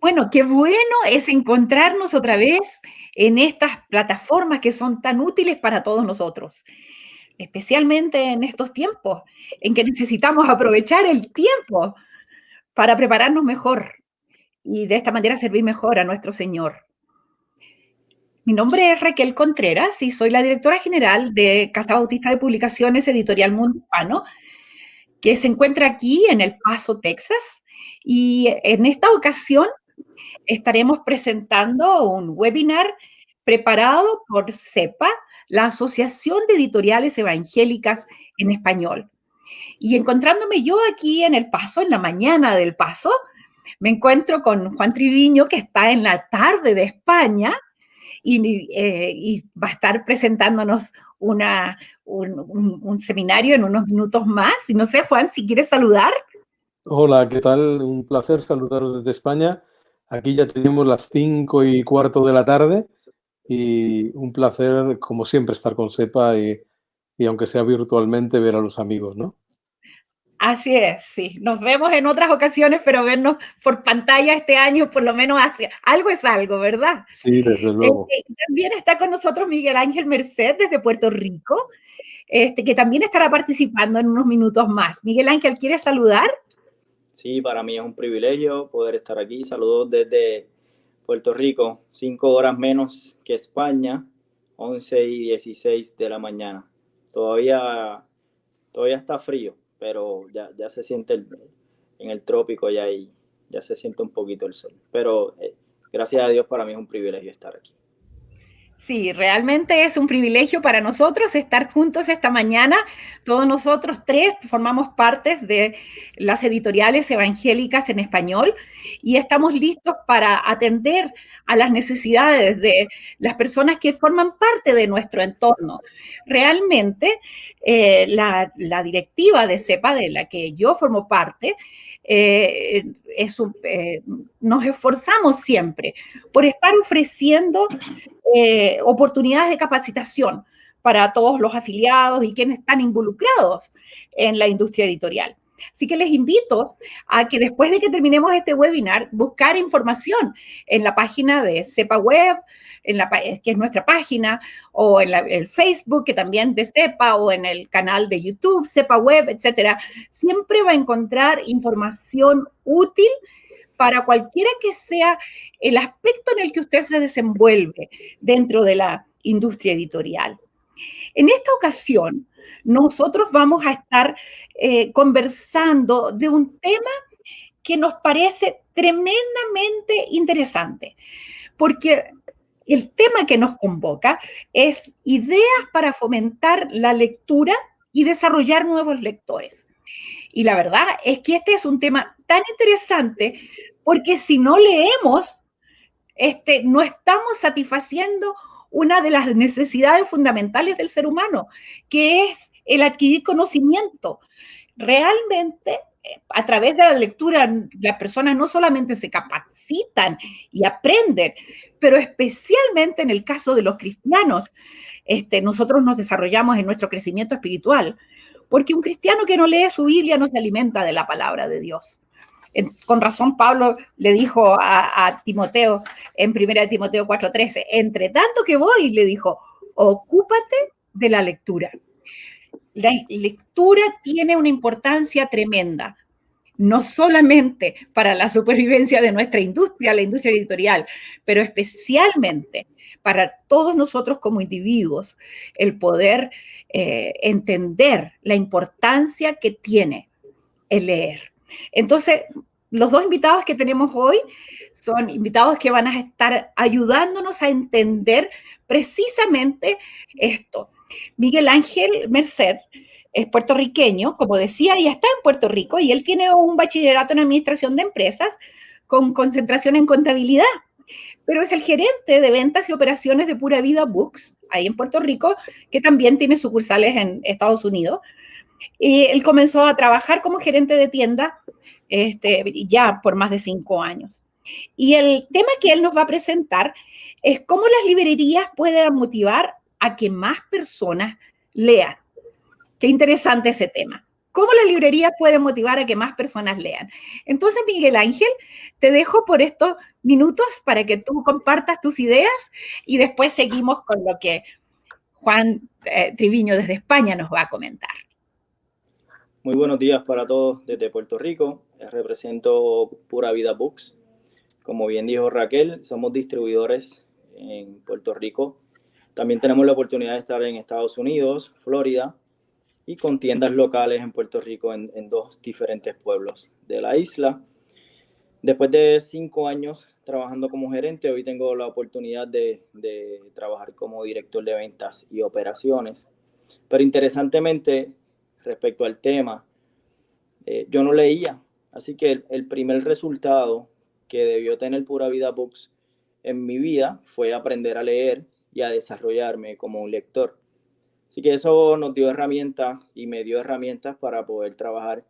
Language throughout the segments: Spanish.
Bueno, qué bueno es encontrarnos otra vez en estas plataformas que son tan útiles para todos nosotros, especialmente en estos tiempos en que necesitamos aprovechar el tiempo para prepararnos mejor y de esta manera servir mejor a nuestro Señor. Mi nombre es Raquel Contreras y soy la directora general de Casa Bautista de Publicaciones Editorial Mundo Hispano, que se encuentra aquí en El Paso, Texas. Y en esta ocasión estaremos presentando un webinar preparado por CEPA, la Asociación de Editoriales Evangélicas en Español. Y encontrándome yo aquí en El Paso, en la mañana del Paso, me encuentro con Juan Triviño, que está en la tarde de España y va a estar presentándonos un seminario en unos minutos más. Y no sé, Juan, si quieres saludar. Hola, ¿qué tal? Un placer saludaros desde España. Aquí ya tenemos las 5:15 de la tarde y un placer, como siempre, estar con SEPA y aunque sea virtualmente, ver a los amigos, ¿no? Así es, sí. Nos vemos en otras ocasiones, pero vernos por pantalla este año, por lo menos hace algo es algo, ¿verdad? Sí, desde luego. También está con nosotros Miguel Ángel Merced desde Puerto Rico, que también estará participando en unos minutos más. Miguel Ángel, ¿quieres saludar? Sí, para mí es un privilegio poder estar aquí. Saludos desde Puerto Rico, 5 horas menos que España, 11:16 de la mañana. Todavía está frío, pero ya se siente en el trópico ya se siente un poquito el sol. Pero gracias a Dios para mí es un privilegio estar aquí. Sí, realmente es un privilegio para nosotros estar juntos esta mañana. Todos nosotros tres formamos parte de las editoriales evangélicas en español y estamos listos para atender a las necesidades de las personas que forman parte de nuestro entorno. Realmente, la directiva de CEPA, de la que yo formo parte, nos esforzamos siempre por estar ofreciendo oportunidades de capacitación para todos los afiliados y quienes están involucrados en la industria editorial. Así que les invito a que después de que terminemos este webinar, buscar información en la página de CEPA Web, que es nuestra página, o en el Facebook, que también de CEPA, o en el canal de YouTube, CEPA Web, etcétera. Siempre va a encontrar información útil para cualquiera que sea el aspecto en el que usted se desenvuelve dentro de la industria editorial. En esta ocasión, nosotros vamos a estar conversando de un tema que nos parece tremendamente interesante, porque el tema que nos convoca es ideas para fomentar la lectura y desarrollar nuevos lectores. Y la verdad es que este es un tema tan interesante porque si no leemos, no estamos satisfaciendo una de las necesidades fundamentales del ser humano, que es el adquirir conocimiento. Realmente, a través de la lectura, las personas no solamente se capacitan y aprenden, pero especialmente en el caso de los cristianos, nosotros nos desarrollamos en nuestro crecimiento espiritual, porque un cristiano que no lee su Biblia no se alimenta de la palabra de Dios. Con razón Pablo le dijo a Timoteo en 1 Timoteo 4:13, entre tanto que voy, le dijo, ocúpate de la lectura. La lectura tiene una importancia tremenda, no solamente para la supervivencia de nuestra industria, la industria editorial, pero especialmente para todos nosotros como individuos, el poder entender la importancia que tiene el leer. Entonces, los dos invitados que tenemos hoy son invitados que van a estar ayudándonos a entender precisamente esto. Miguel Ángel Merced es puertorriqueño, como decía, y está en Puerto Rico, y él tiene un bachillerato en administración de empresas con concentración en contabilidad, pero es el gerente de ventas y operaciones de Pura Vida Books, ahí en Puerto Rico, que también tiene sucursales en Estados Unidos. Y él comenzó a trabajar como gerente de tienda ya por más de 5 años. Y el tema que él nos va a presentar es cómo las librerías pueden motivar a que más personas lean. Qué interesante ese tema. cómo las librerías pueden motivar a que más personas lean. Entonces, Miguel Ángel, te dejo por estos minutos para que tú compartas tus ideas y después seguimos con lo que Juan Triviño desde España nos va a comentar. Muy buenos días para todos desde Puerto Rico. Represento Pura Vida Books. Como bien dijo Raquel, somos distribuidores en Puerto Rico. También tenemos la oportunidad de estar en Estados Unidos, Florida, y con tiendas locales en Puerto Rico en 2 diferentes pueblos de la isla. Después de 5 años trabajando como gerente, hoy tengo la oportunidad de trabajar como director de ventas y operaciones. Pero interesantemente, respecto al tema, yo no leía. Así que el primer resultado que debió tener Pura Vida Books en mi vida fue aprender a leer y a desarrollarme como un lector. Así que eso nos dio herramientas y me dio herramientas para poder trabajar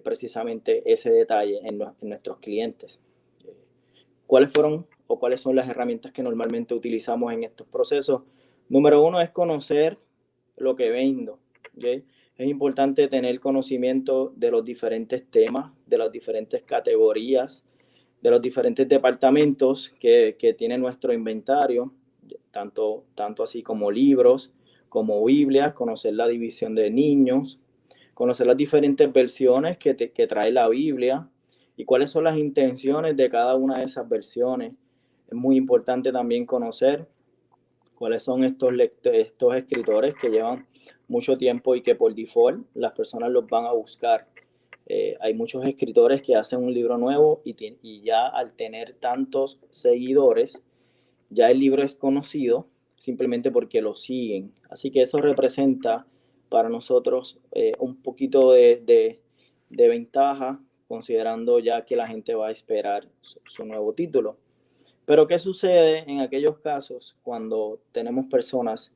precisamente ese detalle en nuestros clientes. ¿Cuáles fueron o cuáles son las herramientas que normalmente utilizamos en estos procesos? Número 1 es conocer lo que vendo. ¿Okay? Es importante tener conocimiento de los diferentes temas, de las diferentes categorías, de los diferentes departamentos que tiene nuestro inventario, tanto así como libros, como Biblias, conocer la división de niños, conocer las diferentes versiones que trae la Biblia y cuáles son las intenciones de cada una de esas versiones. Es muy importante también conocer cuáles son estos escritores que llevan mucho tiempo y que por default las personas los van a buscar. Hay muchos escritores que hacen un libro nuevo y ya al tener tantos seguidores, ya el libro es conocido simplemente porque lo siguen. Así que eso representa para nosotros un poquito de ventaja, considerando ya que la gente va a esperar su nuevo título. Pero ¿qué sucede en aquellos casos cuando tenemos personas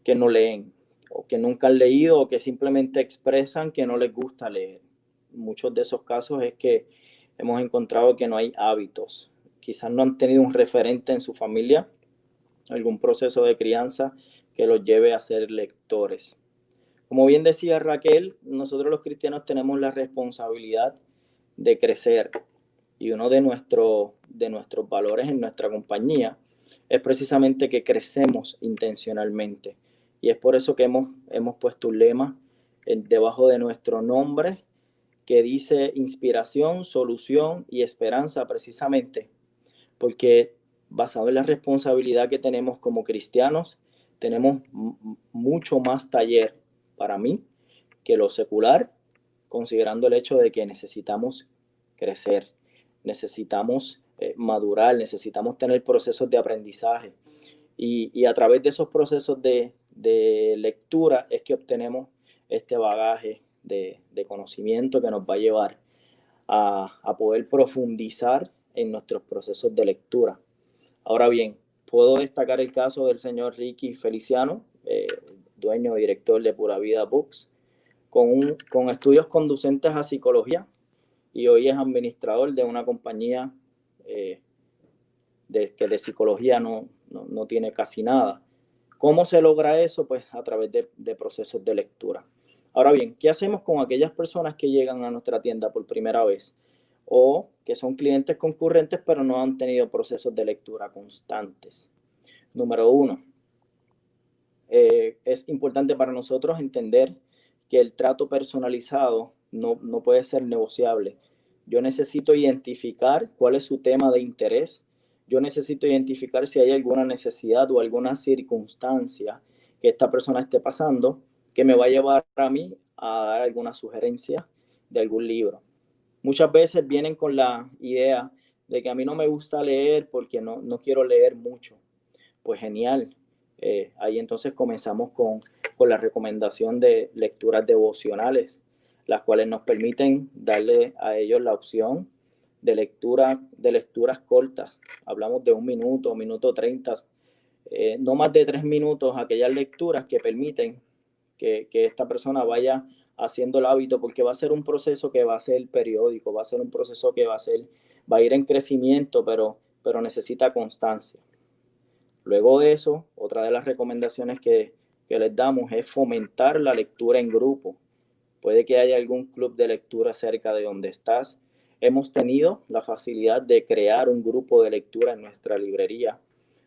que no leen o que nunca han leído o que simplemente expresan que no les gusta leer? Muchos de esos casos es que hemos encontrado que no hay hábitos. Quizás no han tenido un referente en su familia, algún proceso de crianza que los lleve a ser lectores. Como bien decía Raquel, nosotros los cristianos tenemos la responsabilidad de crecer y uno de nuestros valores en nuestra compañía es precisamente que crecemos intencionalmente. Y es por eso que hemos puesto un lema debajo de nuestro nombre que dice inspiración, solución y esperanza, precisamente porque basado en la responsabilidad que tenemos como cristianos, tenemos mucho más taller para mí que lo secular, considerando el hecho de que necesitamos crecer, necesitamos madurar, necesitamos tener procesos de aprendizaje y a través de esos procesos de lectura es que obtenemos este bagaje de conocimiento que nos va a llevar a poder profundizar en nuestros procesos de lectura. Ahora bien, puedo destacar el caso del señor Ricky Feliciano, dueño y director de Pura Vida Books, con estudios conducentes a psicología y hoy es administrador de una compañía que de psicología no tiene casi nada. ¿Cómo se logra eso? Pues a través de procesos de lectura. Ahora bien, ¿qué hacemos con aquellas personas que llegan a nuestra tienda por primera vez o que son clientes concurrentes pero no han tenido procesos de lectura constantes? Número 1, es importante para nosotros entender que el trato personalizado no puede ser negociable. Yo necesito identificar cuál es su tema de interés. Yo necesito identificar si hay alguna necesidad o alguna circunstancia que esta persona esté pasando que me va a llevar a mí a dar alguna sugerencia de algún libro. Muchas veces vienen con la idea de que a mí no me gusta leer porque no quiero leer mucho. Pues genial. Ahí entonces comenzamos con la recomendación de lecturas devocionales, las cuales nos permiten darle a ellos la opción de lecturas cortas. Hablamos de 1 minuto, 1 minuto 30, no más de 3 minutos, aquellas lecturas que permiten que esta persona vaya haciendo el hábito, porque va a ser un proceso que va a ser periódico, va a ser un proceso que va a ir en crecimiento, pero necesita constancia. Luego de eso, otra de las recomendaciones que les damos es fomentar la lectura en grupo. puede que haya algún club de lectura cerca de donde estás. Hemos tenido la facilidad de crear un grupo de lectura en nuestra librería,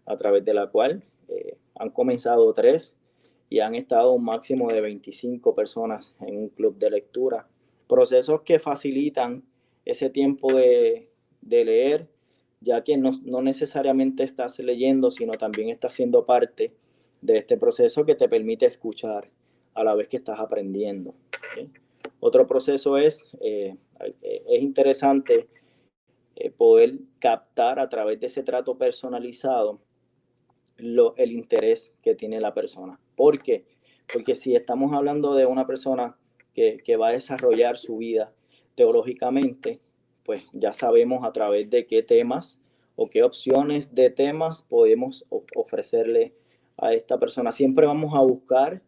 a través de la cual han comenzado 3 y han estado un máximo de 25 personas en un club de lectura. Procesos que facilitan ese tiempo de leer, ya que no necesariamente estás leyendo, sino también estás siendo parte de este proceso que te permite escuchar a la vez que estás aprendiendo. ¿Okay? Otro proceso es interesante poder captar a través de ese trato personalizado el interés que tiene la persona. ¿Por qué? Porque si estamos hablando de una persona que va a desarrollar su vida teológicamente, pues ya sabemos a través de qué temas o qué opciones de temas podemos ofrecerle a esta persona. Siempre vamos a buscar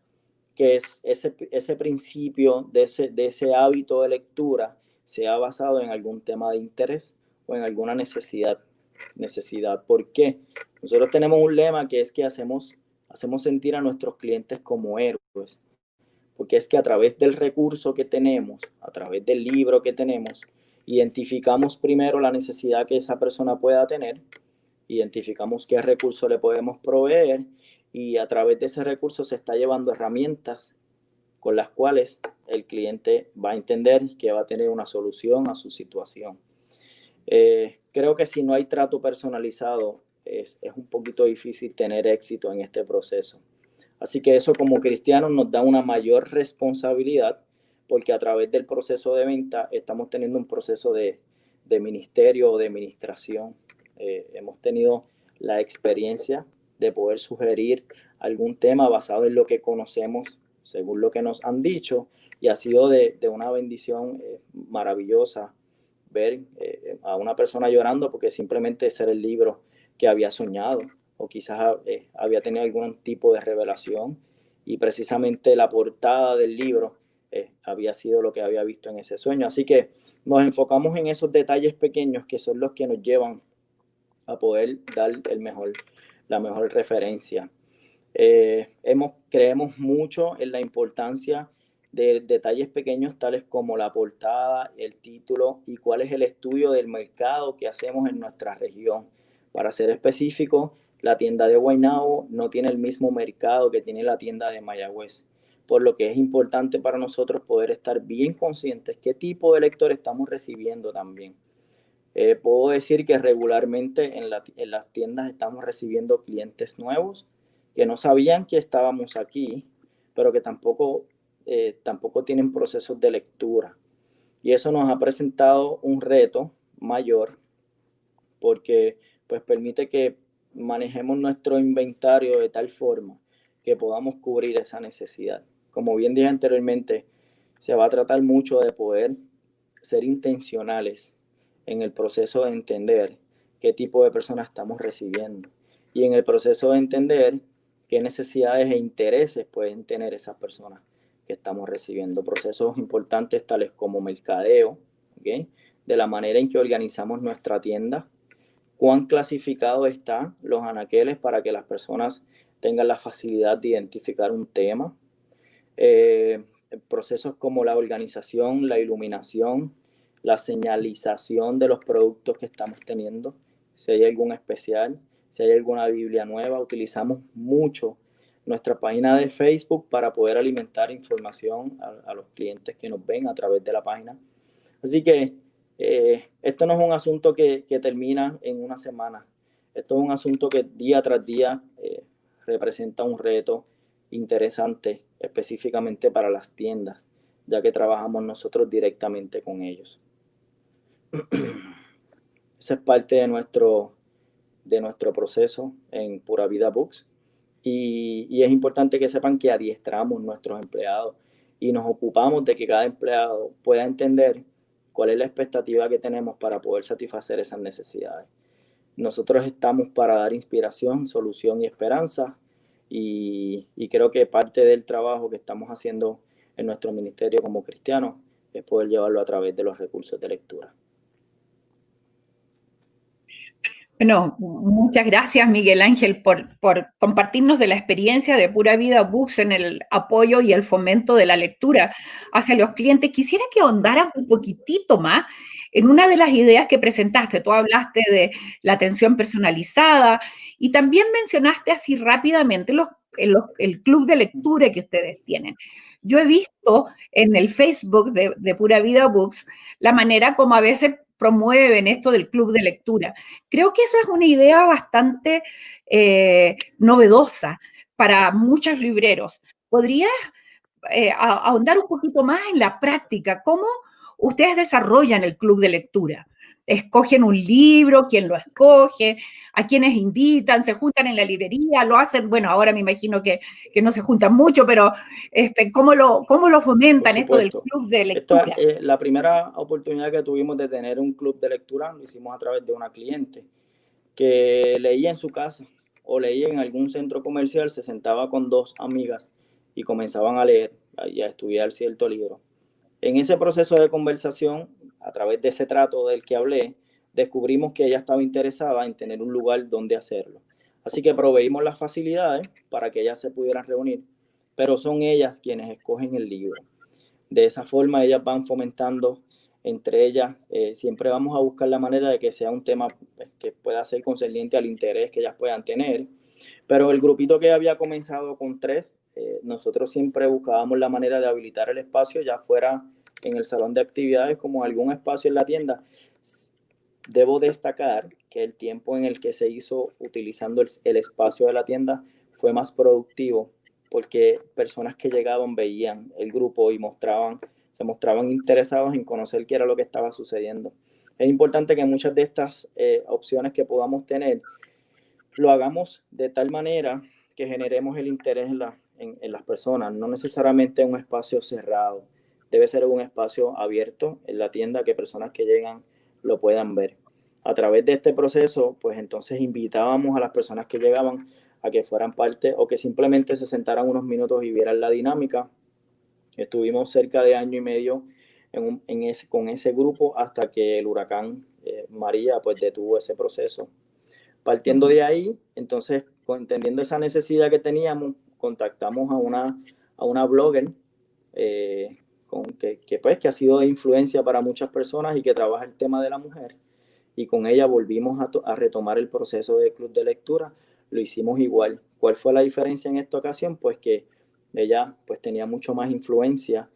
que ese principio de ese hábito de lectura sea basado en algún tema de interés o en alguna necesidad. ¿Por qué? Nosotros tenemos un lema que es que hacemos sentir a nuestros clientes como héroes, porque es que a través del recurso que tenemos, a través del libro que tenemos, identificamos primero la necesidad que esa persona pueda tener, identificamos qué recurso le podemos proveer y a través de ese recurso se está llevando herramientas con las cuales el cliente va a entender que va a tener una solución a su situación. Creo que si no hay trato personalizado, es un poquito difícil tener éxito en este proceso. Así que eso como cristianos nos da una mayor responsabilidad, porque a través del proceso de venta estamos teniendo un proceso de ministerio o de administración. Hemos tenido la experiencia de poder sugerir algún tema basado en lo que conocemos, según lo que nos han dicho, y ha sido de una bendición maravillosa ver a una persona llorando porque simplemente ese era el libro que había soñado o quizás había tenido algún tipo de revelación y precisamente la portada del libro había sido lo que había visto en ese sueño. Así que nos enfocamos en esos detalles pequeños que son los que nos llevan a poder dar la mejor referencia. Creemos mucho en la importancia de detalles pequeños tales como la portada, el título y cuál es el estudio del mercado que hacemos en nuestra región. Para ser específico, la tienda de Guaynabo no tiene el mismo mercado que tiene la tienda de Mayagüez, por lo que es importante para nosotros poder estar bien conscientes qué tipo de lector estamos recibiendo también. Puedo decir que regularmente en las tiendas estamos recibiendo clientes nuevos que no sabían que estábamos aquí, pero que tampoco tienen procesos de lectura. Y eso nos ha presentado un reto mayor porque pues permite que manejemos nuestro inventario de tal forma que podamos cubrir esa necesidad. Como bien dije anteriormente, se va a tratar mucho de poder ser intencionales en el proceso de entender qué tipo de personas estamos recibiendo y en el proceso de entender qué necesidades e intereses pueden tener esas personas que estamos recibiendo. Procesos importantes tales como mercadeo, ¿okay? De la manera en que organizamos nuestra tienda, cuán clasificado están los anaqueles para que las personas tengan la facilidad de identificar un tema. Procesos como la organización, la iluminación, la señalización de los productos que estamos teniendo, si hay algún especial, si hay alguna Biblia nueva. Utilizamos mucho nuestra página de Facebook para poder alimentar información a los clientes que nos ven a través de la página. Así que esto no es un asunto que termina en una semana. Esto es un asunto que día tras día representa un reto interesante específicamente para las tiendas, ya que trabajamos nosotros directamente con ellos. Esa es parte de nuestro proceso en Pura Vida Books y es importante que sepan que adiestramos nuestros empleados y nos ocupamos de que cada empleado pueda entender cuál es la expectativa que tenemos para poder satisfacer esas necesidades. Nosotros estamos para dar inspiración, solución y esperanza y creo que parte del trabajo que estamos haciendo en nuestro ministerio como cristianos es poder llevarlo a través de los recursos de lectura. Bueno, muchas gracias, Miguel Ángel, por compartirnos de la experiencia de Pura Vida Books en el apoyo y el fomento de la lectura hacia los clientes. Quisiera que ahondaran un poquitito más en una de las ideas que presentaste. Tú hablaste de la atención personalizada y también mencionaste así rápidamente el club de lectura que ustedes tienen. Yo he visto en el Facebook de Pura Vida Books la manera como a veces promueven esto del club de lectura. Creo que eso es una idea bastante novedosa para muchos libreros. ¿Podrías ahondar un poquito más en la práctica? ¿Cómo ustedes desarrollan el club de lectura? ¿Escogen un libro? ¿Quién lo escoge? ¿A quiénes invitan? ¿Se juntan en la librería? ¿Lo hacen? Bueno, ahora me imagino que no se juntan mucho, pero cómo lo Por fomentan esto del supuesto. club de Esta, lectura? la primera oportunidad que tuvimos de tener un club de lectura lo hicimos a través de una cliente que leía en su casa o leía en algún centro comercial, se sentaba con dos amigas y comenzaban a leer y a estudiar cierto libro. En ese proceso de conversación, a través de ese trato del que hablé, descubrimos que ella estaba interesada en tener un lugar donde hacerlo. Así que proveímos las facilidades para que ellas se pudieran reunir, pero son ellas quienes escogen el libro. De esa forma ellas van fomentando entre ellas, siempre vamos a buscar la manera de que sea un tema que pueda ser concerniente al interés que ellas puedan tener. Pero el grupito que había comenzado con 3, nosotros siempre buscábamos la manera de habilitar el espacio, ya fuera en el salón de actividades como algún espacio en la tienda. Debo destacar que el tiempo en el que se hizo utilizando el espacio de la tienda fue más productivo porque personas que llegaban veían el grupo y se mostraban interesados en conocer qué era lo que estaba sucediendo. Es importante que muchas de estas opciones que podamos tener lo hagamos de tal manera que generemos el interés en las personas, no necesariamente un espacio cerrado. Debe ser un espacio abierto en la tienda que personas que llegan lo puedan ver. A través de este proceso, pues entonces invitábamos a las personas que llegaban a que fueran parte o que simplemente se sentaran unos minutos y vieran la dinámica. Estuvimos cerca de año y medio con ese grupo hasta que el huracán María pues detuvo ese proceso. Partiendo de ahí, entonces, entendiendo esa necesidad que teníamos, contactamos a una blogger que ha sido de influencia para muchas personas y que trabaja el tema de la mujer. Y con ella volvimos a retomar el proceso de club de lectura. Lo hicimos igual. ¿Cuál fue la diferencia en esta ocasión? Pues que ella pues, tenía mucho más influencia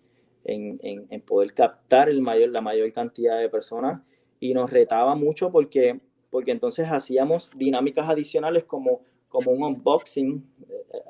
en poder captar la mayor cantidad de personas y nos retaba mucho porque entonces hacíamos dinámicas adicionales como un unboxing,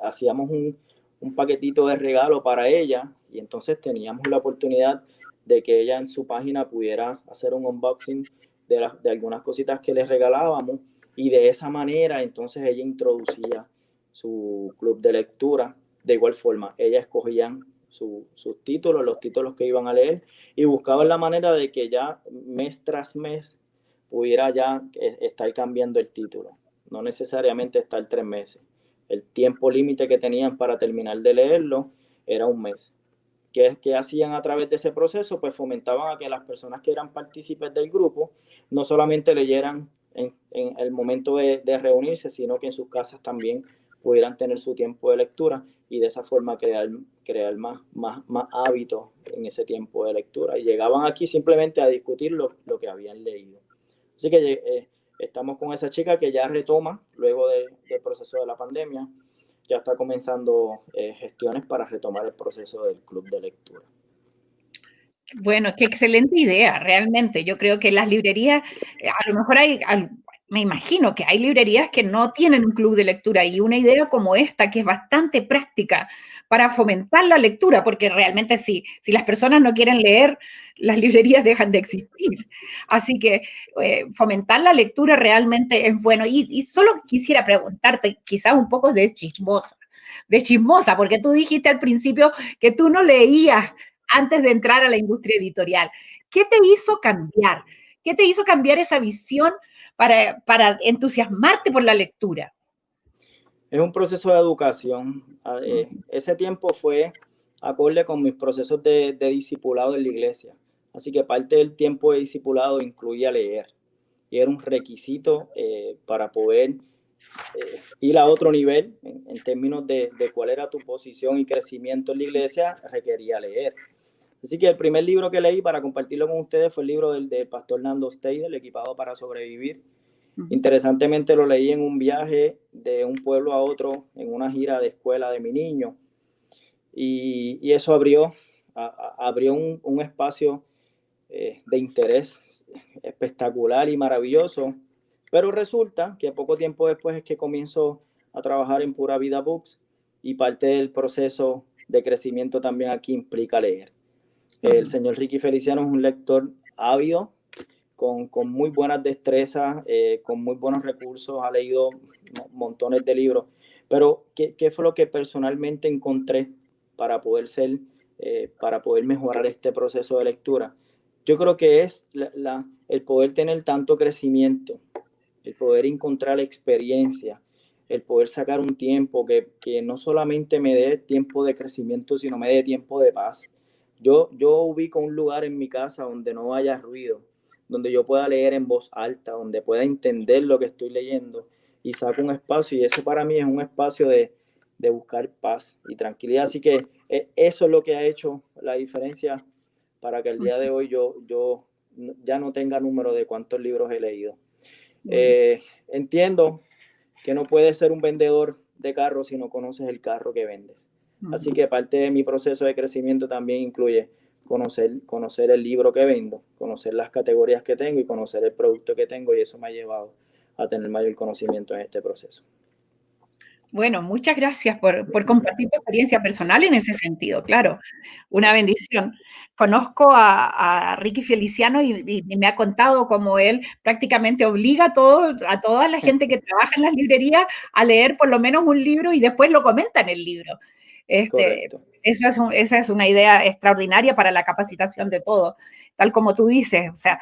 hacíamos un paquetito de regalo para ella y entonces teníamos la oportunidad de que ella en su página pudiera hacer un unboxing de algunas cositas que les regalábamos y de esa manera entonces ella introducía su club de lectura. De igual forma, ella escogían sus títulos, los títulos que iban a leer y buscaban la manera de que ya mes tras mes pudiera ya estar cambiando el título, no necesariamente estar 3 meses. El tiempo límite que tenían para terminar de leerlo era un mes. ¿Qué hacían a través de ese proceso? Pues fomentaban a que las personas que eran partícipes del grupo no solamente leyeran en el momento de reunirse, sino que en sus casas también pudieran tener su tiempo de lectura y de esa forma crear más hábitos en ese tiempo de lectura. Y llegaban aquí simplemente a discutir lo que habían leído. Así que estamos con esa chica que ya retoma luego del proceso de la pandemia, ya está comenzando gestiones para retomar el proceso del club de lectura. Bueno, qué excelente idea, realmente. Yo creo que las librerías, a lo mejor me imagino que hay librerías que no tienen un club de lectura y una idea como esta, que es bastante práctica para fomentar la lectura, porque realmente si las personas no quieren leer, las librerías dejan de existir. Así que fomentar la lectura realmente es bueno. Y solo quisiera preguntarte, quizás un poco de chismosa, porque tú dijiste al principio que tú no leías antes de entrar a la industria editorial. ¿Qué te hizo cambiar? ¿Qué te hizo cambiar esa visión para entusiasmarte por la lectura? Es un proceso de educación. Ese tiempo fue acorde con mis procesos de discipulado en la iglesia. Así que parte del tiempo de discipulado incluía leer. y era un requisito para poder ir a otro nivel en términos de cuál era tu posición y crecimiento en la iglesia, requería leer. Así que el primer libro que leí para compartirlo con ustedes fue el libro del pastor Nando Steidel, Equipado para Sobrevivir. Interesantemente lo leí en un viaje de un pueblo a otro, en una gira de escuela de mi niño, y eso abrió un espacio de interés espectacular y maravilloso. Pero resulta que poco tiempo después es que comienzo a trabajar en Pura Vida Books, y parte del proceso de crecimiento también aquí implica leer. El señor Ricky Feliciano es un lector ávido, con muy buenas destrezas, con muy buenos recursos, ha leído montones de libros. Pero, ¿qué fue lo que personalmente encontré para poder mejorar este proceso de lectura? Yo creo que es el poder tener tanto crecimiento, el poder encontrar experiencia, el poder sacar un tiempo que no solamente me dé tiempo de crecimiento, sino me dé tiempo de paz. Yo ubico un lugar en mi casa donde no haya ruido, donde yo pueda leer en voz alta, donde pueda entender lo que estoy leyendo, y saco un espacio, y eso para mí es un espacio de buscar paz y tranquilidad. Así que eso es lo que ha hecho la diferencia para que el día de hoy yo ya no tenga número de cuántos libros he leído. Entiendo que no puedes ser un vendedor de carros si no conoces el carro que vendes. Así que parte de mi proceso de crecimiento también incluye conocer el libro que vendo, conocer las categorías que tengo y conocer el producto que tengo, y eso me ha llevado a tener mayor conocimiento en este proceso. Bueno, muchas gracias por compartir tu experiencia personal en ese sentido, claro, una bendición. Conozco a Ricky Feliciano y me ha contado cómo él prácticamente obliga a toda la gente que trabaja en las librerías a leer por lo menos un libro y después lo comenta en el libro. Correcto. Esa es una idea extraordinaria para la capacitación de todos, tal como tú dices, o sea,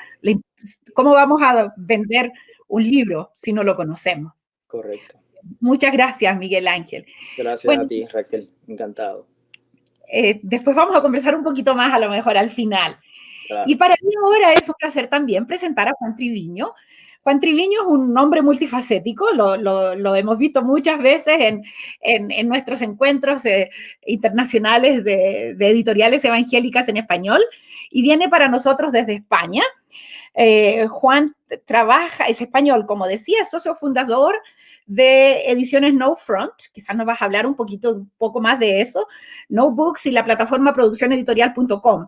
¿cómo vamos a vender un libro si no lo conocemos? Correcto. Muchas gracias, Miguel Ángel. Gracias Bueno, a ti, Raquel. Encantado. Después vamos a conversar un poquito más, a lo mejor al final. Claro. Y para mí ahora es un placer también presentar a Juan Triviño. Juan Triviño es un hombre multifacético, lo hemos visto muchas veces en nuestros encuentros internacionales de editoriales evangélicas en español, y viene para nosotros desde España. Juan es español, como decía, es socio fundador de Ediciones No Front, quizás nos vas a hablar un poco más de eso, No Books y la plataforma produccioneditorial.com.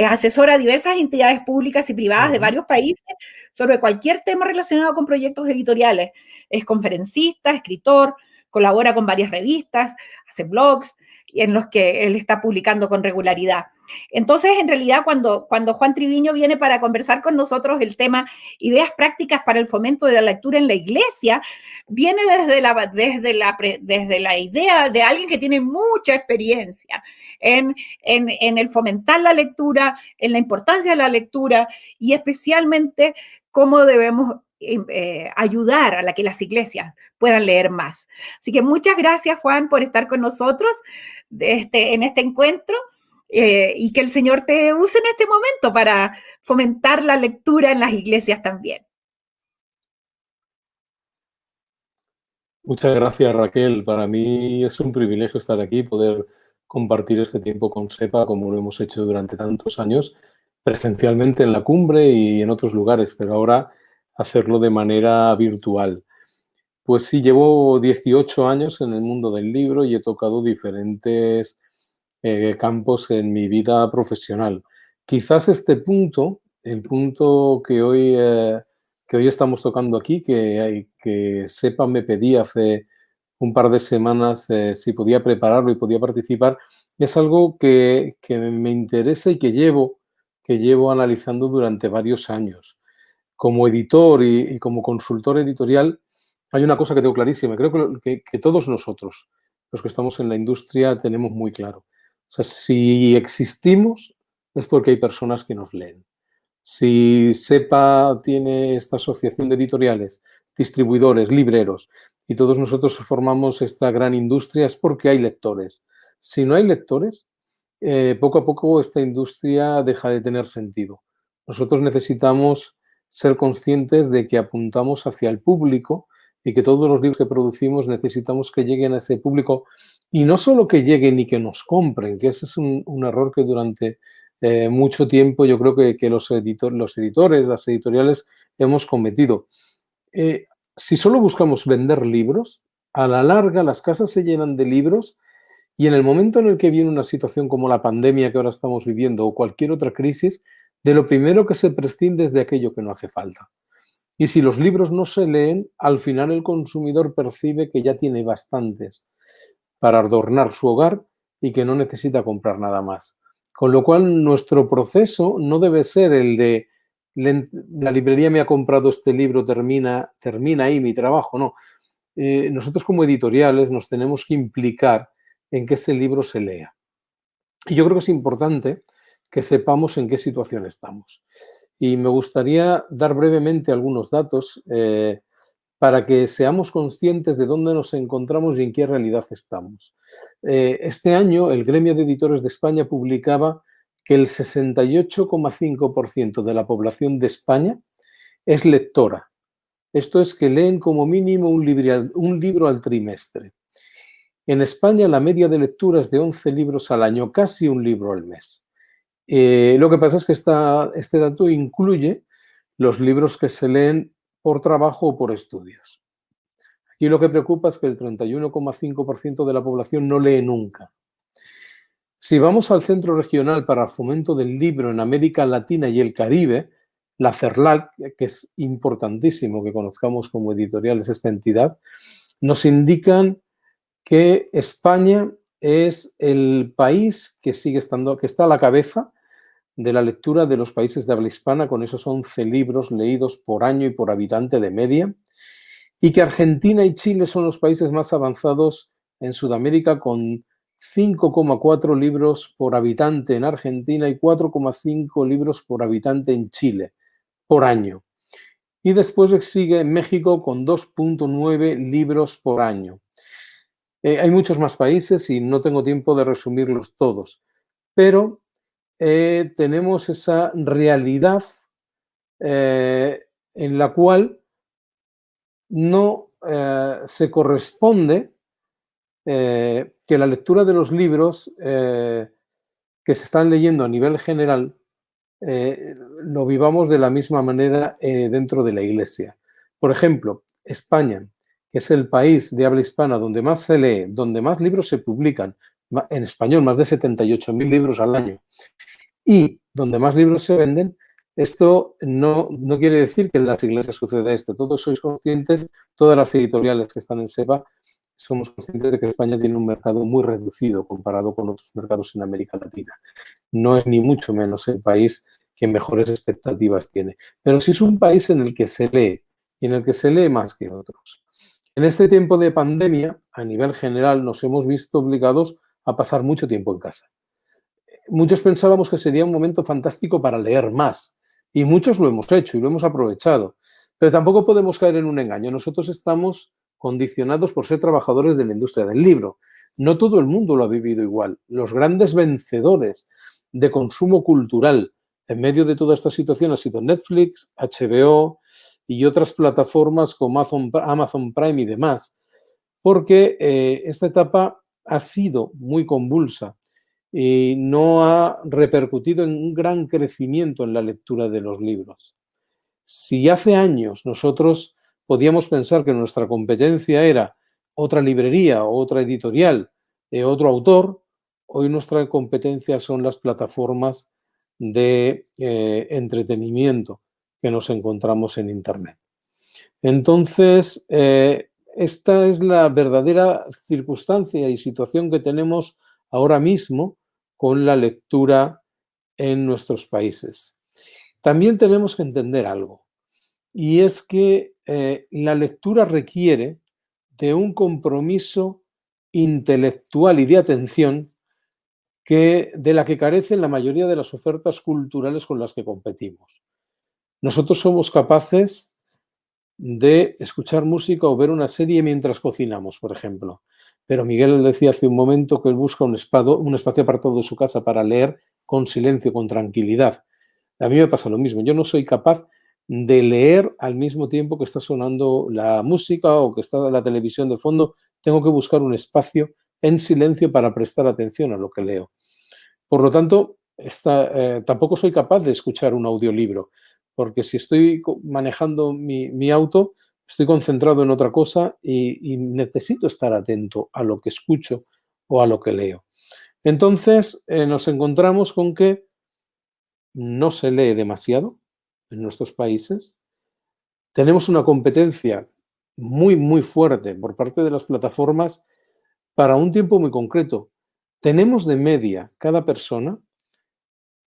Asesora a diversas entidades públicas y privadas de varios países sobre cualquier tema relacionado con proyectos editoriales. Es conferencista, escritor, colabora con varias revistas, hace blogs en los que él está publicando con regularidad. Entonces, en realidad, cuando Juan Triviño viene para conversar con nosotros el tema ideas prácticas para el fomento de la lectura en la iglesia, viene desde la idea de alguien que tiene mucha experiencia en el fomentar la lectura, en la importancia de la lectura, y especialmente cómo debemos ayudar a que las iglesias puedan leer más. Así que muchas gracias, Juan, por estar con nosotros en este encuentro, y que el Señor te use en este momento para fomentar la lectura en las iglesias también. Muchas gracias, Raquel. Para mí es un privilegio estar aquí, poder compartir este tiempo con SEPA, como lo hemos hecho durante tantos años, presencialmente en la cumbre y en otros lugares, pero ahora hacerlo de manera virtual. Pues sí, llevo 18 años en el mundo del libro y he tocado diferentes campos en mi vida profesional. Quizás este punto, el punto que hoy estamos tocando aquí, que SEPA me pedía hace un par de semanas si podía prepararlo y podía participar, es algo que me interesa y que llevo analizando durante varios años. Como editor y como consultor editorial, hay una cosa que tengo clarísima. Creo que todos nosotros, los que estamos en la industria, tenemos muy claro. O sea, si existimos es porque hay personas que nos leen. Si SEPA tiene esta asociación de editoriales, distribuidores, libreros, y todos nosotros formamos esta gran industria, es porque hay lectores. Si no hay lectores, poco a poco esta industria deja de tener sentido. Nosotros necesitamos ser conscientes de que apuntamos hacia el público y que todos los libros que producimos necesitamos que lleguen a ese público y no solo que lleguen y que nos compren, que ese es un error que durante mucho tiempo yo creo que los editores, las editoriales hemos cometido. Si solo buscamos vender libros, a la larga las casas se llenan de libros y en el momento en el que viene una situación como la pandemia que ahora estamos viviendo o cualquier otra crisis, de lo primero que se prescinde es de aquello que no hace falta. Y si los libros no se leen, al final el consumidor percibe que ya tiene bastantes para adornar su hogar y que no necesita comprar nada más. Con lo cual, nuestro proceso no debe ser el de la librería me ha comprado este libro, termina ahí mi trabajo, no. Nosotros como editoriales nos tenemos que implicar en que ese libro se lea. Y yo creo que es importante que sepamos en qué situación estamos. Y me gustaría dar brevemente algunos datos para que seamos conscientes de dónde nos encontramos y en qué realidad estamos. Este año, el Gremio de Editores de España publicaba que el 68,5% de la población de España es lectora. Esto es que leen como mínimo un libro al trimestre. En España la media de lectura es de 11 libros al año, casi un libro al mes. Lo que pasa es que este dato incluye los libros que se leen por trabajo o por estudios. Aquí lo que preocupa es que el 31,5% de la población no lee nunca. Si vamos al Centro Regional para el Fomento del Libro en América Latina y el Caribe, la CERLAC, que es importantísimo que conozcamos como editoriales esta entidad, nos indican que España es el país que está a la cabeza de la lectura de los países de habla hispana, con esos 11 libros leídos por año y por habitante de media, y que Argentina y Chile son los países más avanzados en Sudamérica, con 5,4 libros por habitante en Argentina y 4,5 libros por habitante en Chile por año. Y después sigue México con 2,9 libros por año. Hay muchos más países y no tengo tiempo de resumirlos todos, pero tenemos esa realidad en la cual no se corresponde que la lectura de los libros que se están leyendo a nivel general lo vivamos de la misma manera dentro de la Iglesia. Por ejemplo, España, que es el país de habla hispana donde más se lee, donde más libros se publican, en español más de 78.000 libros al año, y donde más libros se venden, esto no quiere decir que en las iglesias suceda esto. Todos sois conscientes, todas las editoriales que están en SEPA, somos conscientes de que España tiene un mercado muy reducido comparado con otros mercados en América Latina. No es ni mucho menos el país que mejores expectativas tiene, pero sí es un país en el que se lee y en el que se lee más que otros. En este tiempo de pandemia, a nivel general, nos hemos visto obligados a pasar mucho tiempo en casa. Muchos pensábamos que sería un momento fantástico para leer más y muchos lo hemos hecho y lo hemos aprovechado, pero tampoco podemos caer en un engaño. Nosotros estamos condicionados por ser trabajadores de la industria del libro. No todo el mundo lo ha vivido igual. Los grandes vencedores de consumo cultural en medio de toda esta situación ha sido Netflix, HBO y otras plataformas como Amazon Prime y demás, porque esta etapa ha sido muy convulsa y no ha repercutido en un gran crecimiento en la lectura de los libros. Si hace años nosotros podíamos pensar que nuestra competencia era otra librería o otra editorial, otro autor, hoy nuestra competencia son las plataformas de entretenimiento que nos encontramos en Internet. Entonces, esta es la verdadera circunstancia y situación que tenemos ahora mismo con la lectura en nuestros países. También tenemos que entender algo, y es que la lectura requiere de un compromiso intelectual y de atención de la que carecen la mayoría de las ofertas culturales con las que competimos. Nosotros somos capaces de escuchar música o ver una serie mientras cocinamos, por ejemplo. Pero Miguel decía hace un momento que él busca un espacio apartado de su casa para leer con silencio, con tranquilidad. A mí me pasa lo mismo. Yo no soy capaz de leer al mismo tiempo que está sonando la música o que está la televisión de fondo. Tengo que buscar un espacio en silencio para prestar atención a lo que leo. Por lo tanto, tampoco soy capaz de escuchar un audiolibro, porque si estoy manejando mi auto, estoy concentrado en otra cosa y necesito estar atento a lo que escucho o a lo que leo. Entonces, nos encontramos con que no se lee demasiado en nuestros países. Tenemos una competencia muy, muy fuerte por parte de las plataformas para un tiempo muy concreto. Tenemos de media cada persona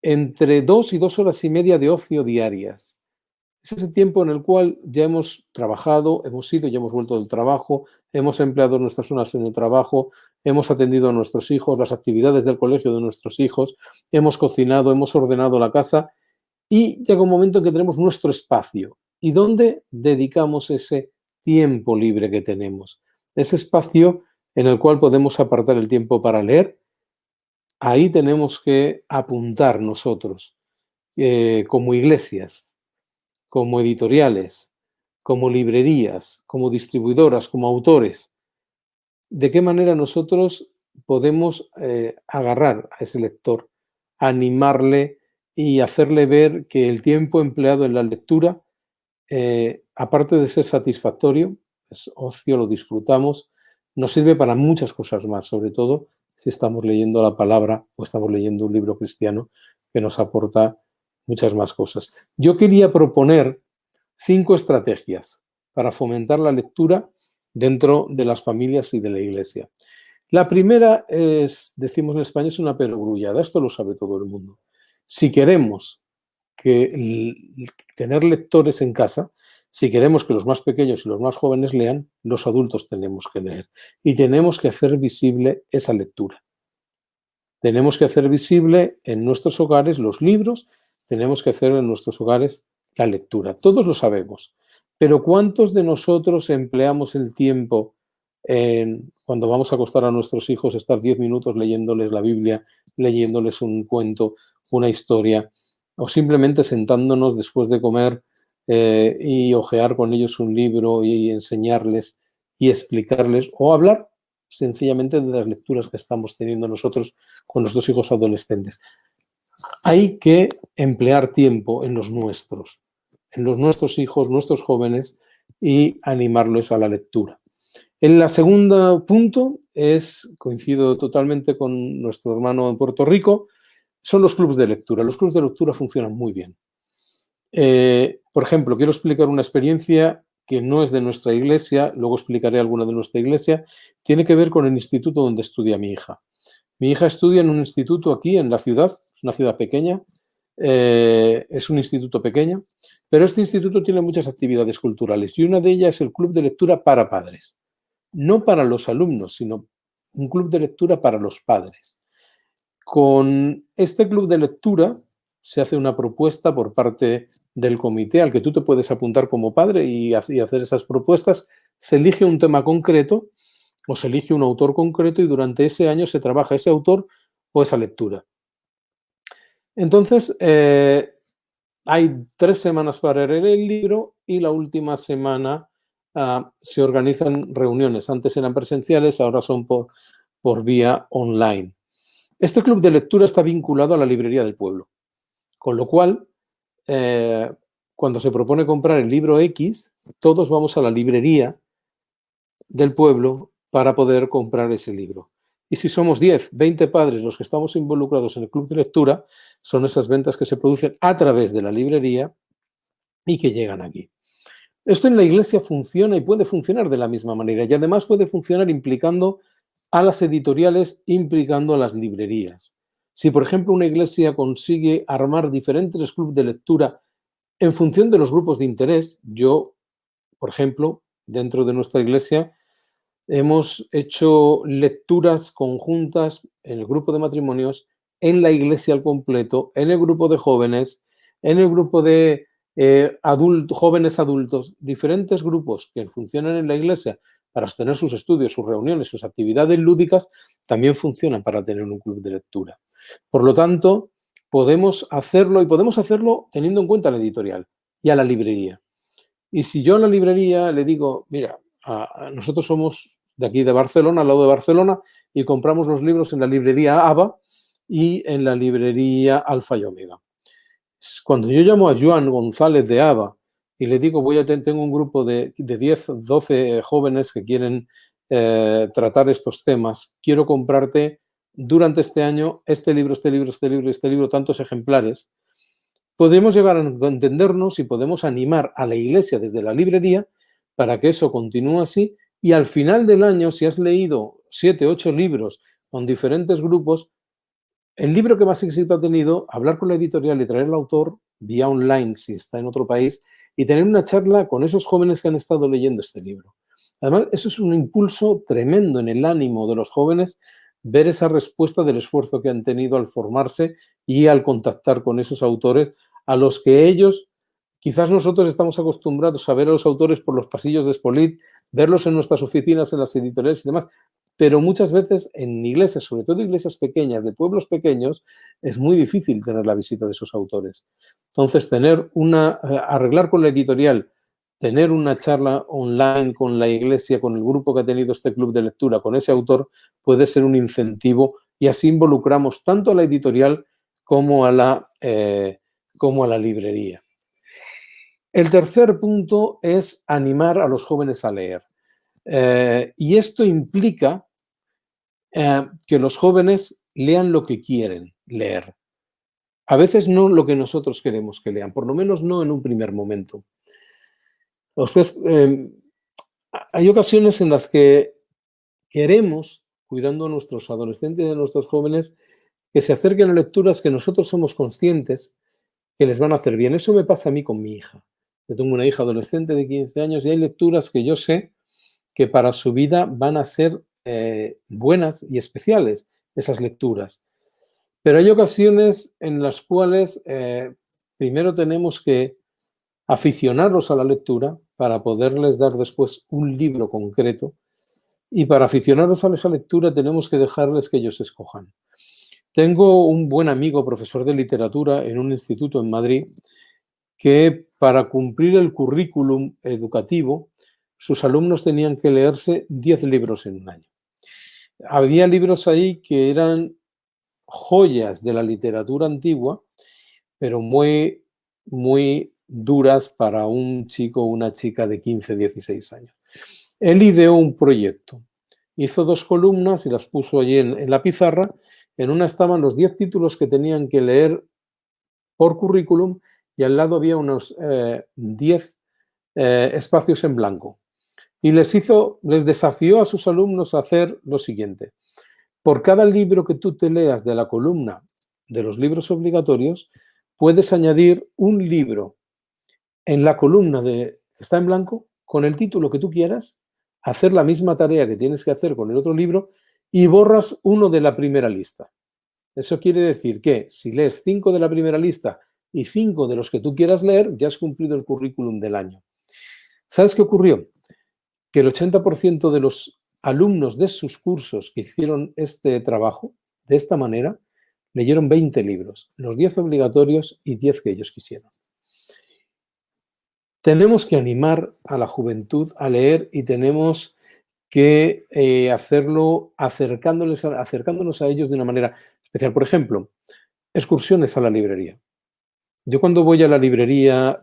entre 2 y 2 horas y media de ocio diarias. Es ese tiempo en el cual ya hemos trabajado, hemos ido, ya hemos vuelto del trabajo, hemos empleado nuestras horas en el trabajo, hemos atendido a nuestros hijos, las actividades del colegio de nuestros hijos, hemos cocinado, hemos ordenado la casa y llega un momento en que tenemos nuestro espacio. ¿Y dónde dedicamos ese tiempo libre que tenemos? Ese espacio en el cual podemos apartar el tiempo para leer. Ahí tenemos que apuntar nosotros, como iglesias, como editoriales, como librerías, como distribuidoras, como autores. ¿De qué manera nosotros podemos agarrar a ese lector, animarle y hacerle ver que el tiempo empleado en la lectura, aparte de ser satisfactorio, es ocio, lo disfrutamos, nos sirve para muchas cosas más, sobre todo si estamos leyendo la palabra o estamos leyendo un libro cristiano que nos aporta muchas más cosas. Yo quería proponer 5 estrategias para fomentar la lectura dentro de las familias y de la iglesia. La primera es, decimos en España, es una perogrullada. Esto lo sabe todo el mundo. Si queremos tener lectores en casa, si queremos que los más pequeños y los más jóvenes lean, los adultos tenemos que leer y tenemos que hacer visible esa lectura. Tenemos que hacer visible en nuestros hogares los libros, tenemos que hacer en nuestros hogares la lectura. Todos lo sabemos, pero ¿cuántos de nosotros empleamos el tiempo cuando vamos a acostar a nuestros hijos, estar 10 minutos leyéndoles la Biblia, leyéndoles un cuento, una historia, o simplemente sentándonos después de comer y hojear con ellos un libro y enseñarles y explicarles o hablar sencillamente de las lecturas que estamos teniendo nosotros con nuestros hijos adolescentes? Hay que emplear tiempo en los nuestros hijos, nuestros jóvenes, y animarlos a la lectura. El segundo punto coincido totalmente con nuestro hermano en Puerto Rico, son los clubes de lectura. Los clubes de lectura funcionan muy bien. Por ejemplo, quiero explicar una experiencia que no es de nuestra iglesia, luego explicaré alguna de nuestra iglesia, tiene que ver con el instituto donde estudia mi hija. Mi hija estudia en un instituto aquí en la ciudad, es una ciudad pequeña, es un instituto pequeño, pero este instituto tiene muchas actividades culturales y una de ellas es el club de lectura para padres. No para los alumnos, sino un club de lectura para los padres. Con este club de lectura se hace una propuesta por parte del comité al que tú te puedes apuntar como padre y hacer esas propuestas. Se elige un tema concreto o se elige un autor concreto y durante ese año se trabaja ese autor o esa lectura. Entonces, hay 3 semanas para leer el libro y la última semana se organizan reuniones. Antes eran presenciales, ahora son por vía online. Este club de lectura está vinculado a la librería del pueblo, con lo cual, cuando se propone comprar el libro X, todos vamos a la librería del pueblo para poder comprar ese libro. Y si somos 10, 20 padres los que estamos involucrados en el club de lectura, son esas ventas que se producen a través de la librería y que llegan aquí. Esto en la iglesia funciona y puede funcionar de la misma manera y además puede funcionar implicando a las editoriales, implicando a las librerías. Si, por ejemplo, una iglesia consigue armar diferentes clubes de lectura en función de los grupos de interés, yo, por ejemplo, dentro de nuestra iglesia, hemos hecho lecturas conjuntas en el grupo de matrimonios, en la iglesia al completo, en el grupo de jóvenes, en el grupo de jóvenes adultos, diferentes grupos que funcionan en la iglesia para tener sus estudios, sus reuniones, sus actividades lúdicas, también funcionan para tener un club de lectura. Por lo tanto, podemos hacerlo y podemos hacerlo teniendo en cuenta la editorial. y a la librería. Y si yo a la librería le digo, mira, nosotros somos de aquí de Barcelona, al lado de Barcelona, y compramos los libros en la librería ABA y en la librería Alfa y Omega. Cuando yo llamo a Joan González de ABA y le digo, tengo un grupo de 10, 12 jóvenes que quieren tratar estos temas, quiero comprarte durante este año este libro, tantos ejemplares, podemos llegar a entendernos y podemos animar a la iglesia desde la librería para que eso continúe así, y al final del año, si has leído 7, 8 libros con diferentes grupos, el libro que más éxito ha tenido, hablar con la editorial y traer al autor vía online, si está en otro país, y tener una charla con esos jóvenes que han estado leyendo este libro. Además, eso es un impulso tremendo en el ánimo de los jóvenes, ver esa respuesta del esfuerzo que han tenido al formarse y al contactar con esos autores a los que ellos, quizás nosotros estamos acostumbrados a ver a los autores por los pasillos de Spolit, verlos en nuestras oficinas, en las editoriales y demás, pero muchas veces en iglesias, sobre todo iglesias pequeñas, de pueblos pequeños, es muy difícil tener la visita de esos autores. Entonces, arreglar con la editorial, tener una charla online con la iglesia, con el grupo que ha tenido este club de lectura, con ese autor, puede ser un incentivo, y así involucramos tanto a la editorial como a la librería. El tercer punto es animar a los jóvenes a leer. Y esto implica que los jóvenes lean lo que quieren leer. A veces no lo que nosotros queremos que lean, por lo menos no en un primer momento. Después, hay ocasiones en las que queremos, cuidando a nuestros adolescentes y a nuestros jóvenes, que se acerquen a lecturas que nosotros somos conscientes que les van a hacer bien. Eso me pasa a mí con mi hija. Yo tengo una hija adolescente de 15 años y hay lecturas que yo sé que para su vida van a ser buenas y especiales, esas lecturas. Pero hay ocasiones en las cuales primero tenemos que aficionarlos a la lectura para poderles dar después un libro concreto, y para aficionarlos a esa lectura tenemos que dejarles que ellos escojan. Tengo un buen amigo, profesor de literatura en un instituto en Madrid, que para cumplir el currículum educativo, sus alumnos tenían que leerse 10 libros en un año. Había libros ahí que eran joyas de la literatura antigua, pero muy, muy duras para un chico o una chica de 15, 16 años. Él ideó un proyecto. Hizo 2 columnas y las puso allí en la pizarra. En una estaban los 10 títulos que tenían que leer por currículum y al lado había unos 10 espacios en blanco. Y les desafió a sus alumnos a hacer lo siguiente. Por cada libro que tú te leas de la columna de los libros obligatorios, puedes añadir un libro en la columna que está en blanco con el título que tú quieras, hacer la misma tarea que tienes que hacer con el otro libro y borras uno de la primera lista. Eso quiere decir que si lees 5 de la primera lista y 5 de los que tú quieras leer, ya has cumplido el currículum del año. ¿Sabes qué ocurrió? Que el 80% de los alumnos de sus cursos que hicieron este trabajo, de esta manera, leyeron 20 libros, los 10 obligatorios y 10 que ellos quisieron. Tenemos que animar a la juventud a leer y tenemos que hacerlo acercándonos a ellos de una manera especial. Por ejemplo, excursiones a la librería. Yo cuando voy a la librería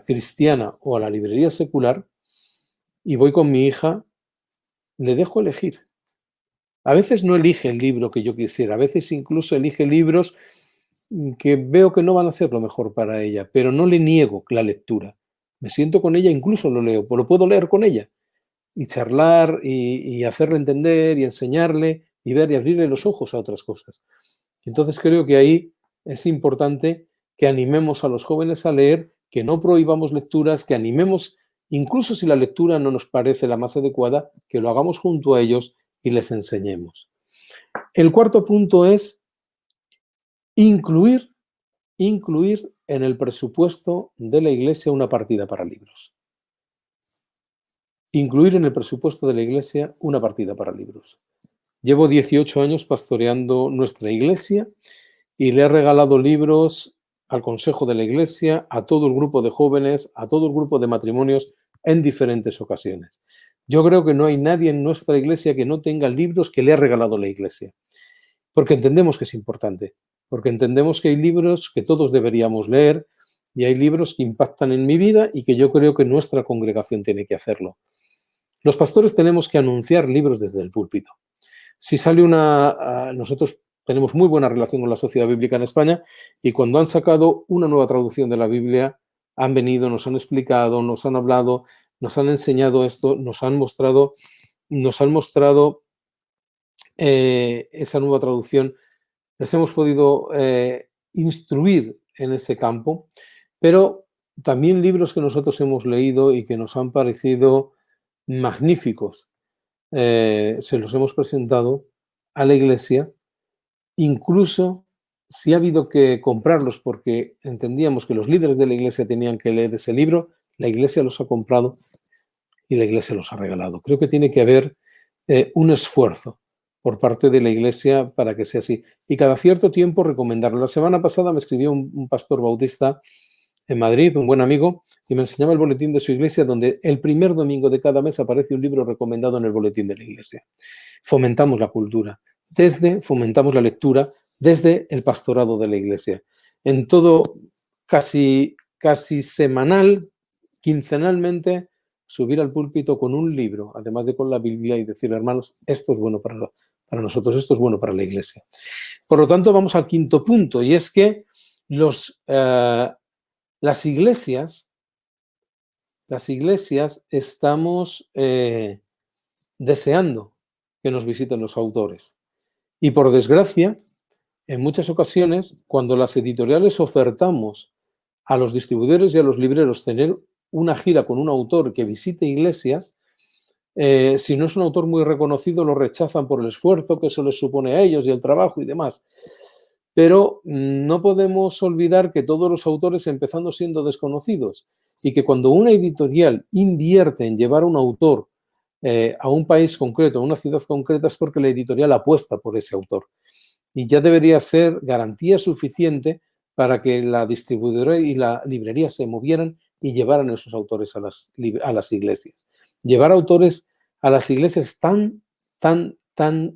cristiana o a la librería secular y voy con mi hija, le dejo elegir. A veces no elige el libro que yo quisiera, a veces incluso elige libros que veo que no van a ser lo mejor para ella, pero no le niego la lectura. Me siento con ella, incluso lo leo, lo puedo leer con ella y charlar y hacerle entender y enseñarle y ver y abrirle los ojos a otras cosas. Entonces creo que ahí es importante que animemos a los jóvenes a leer, que no prohibamos lecturas, que animemos, incluso si la lectura no nos parece la más adecuada, que lo hagamos junto a ellos y les enseñemos. El cuarto punto es incluir en el presupuesto de la iglesia una partida para libros. Incluir en el presupuesto de la iglesia una partida para libros. Llevo 18 años pastoreando nuestra iglesia y le he regalado libros al Consejo de la Iglesia, a todo el grupo de jóvenes, a todo el grupo de matrimonios en diferentes ocasiones. Yo creo que no hay nadie en nuestra Iglesia que no tenga libros que le ha regalado la Iglesia, porque entendemos que es importante, porque entendemos que hay libros que todos deberíamos leer y hay libros que impactan en mi vida y que yo creo que nuestra congregación tiene que hacerlo. Los pastores tenemos que anunciar libros desde el púlpito. Si sale nosotros tenemos muy buena relación con la Sociedad Bíblica en España y cuando han sacado una nueva traducción de la Biblia, han venido, nos han explicado, nos han hablado, nos han enseñado esto, nos han mostrado esa nueva traducción. Les hemos podido instruir en ese campo, pero también libros que nosotros hemos leído y que nos han parecido magníficos. Se los hemos presentado a la Iglesia, incluso si ha habido que comprarlos porque entendíamos que los líderes de la Iglesia tenían que leer ese libro, la Iglesia los ha comprado y la Iglesia los ha regalado. Creo que tiene que haber un esfuerzo por parte de la Iglesia para que sea así. Y cada cierto tiempo recomendarlo. La semana pasada me escribió un pastor bautista en Madrid, un buen amigo, y me enseñaba el boletín de su iglesia donde el primer domingo de cada mes aparece un libro recomendado en el boletín de la iglesia. Fomentamos la cultura, fomentamos la lectura desde el pastorado de la iglesia. En todo, casi semanal, quincenalmente, subir al púlpito con un libro, además de con la Biblia, y decir, hermanos, esto es bueno para nosotros, esto es bueno para la iglesia. Por lo tanto, vamos al quinto punto, y es que las iglesias estamos deseando que nos visiten los autores. Y por desgracia, en muchas ocasiones, cuando las editoriales ofertamos a los distribuidores y a los libreros tener una gira con un autor que visite iglesias, si no es un autor muy reconocido, lo rechazan por el esfuerzo que eso les supone a ellos y el trabajo y demás. Pero no podemos olvidar que todos los autores empezando siendo desconocidos y que cuando una editorial invierte en llevar a un autor a un país concreto, a una ciudad concreta, es porque la editorial apuesta por ese autor. Y ya debería ser garantía suficiente para que la distribuidora y la librería se movieran y llevaran esos autores a las iglesias. Llevar autores a las iglesias es tan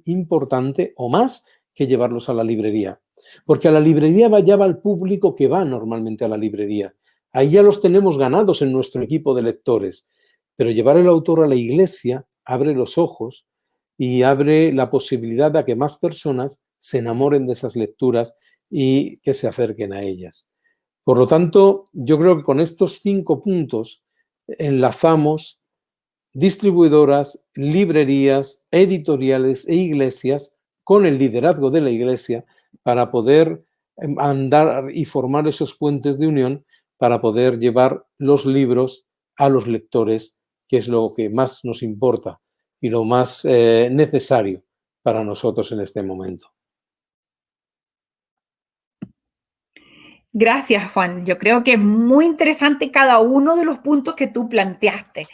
importante o más que llevarlos a la librería. Porque a la librería ya va el público que va normalmente a la librería. Ahí ya los tenemos ganados en nuestro equipo de lectores. Pero llevar el autor a la iglesia abre los ojos y abre la posibilidad de que más personas se enamoren de esas lecturas y que se acerquen a ellas. Por lo tanto, yo creo que con estos 5 puntos enlazamos distribuidoras, librerías, editoriales e iglesias con el liderazgo de la iglesia para poder andar y formar esos puentes de unión para poder llevar los libros a los lectores, que es lo que más nos importa y lo más necesario para nosotros en este momento. Gracias, Juan. Yo creo que es muy interesante cada uno de los puntos que tú planteaste.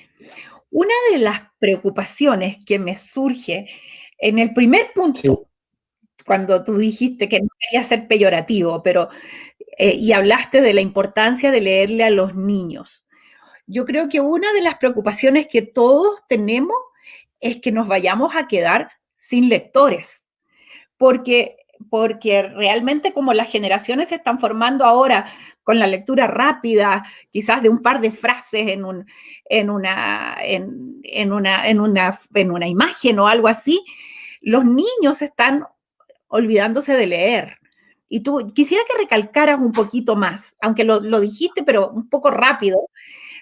Una de las preocupaciones que me surge en el primer punto, sí, cuando tú dijiste que no quería ser peyorativo, pero y hablaste de la importancia de leerle a los niños. Yo creo que una de las preocupaciones que todos tenemos es que nos vayamos a quedar sin lectores, porque realmente como las generaciones se están formando ahora con la lectura rápida, quizás de un par de frases en una imagen o algo así, los niños están olvidándose de leer. Y tú, quisiera que recalcaras un poquito más, aunque lo dijiste, pero un poco rápido,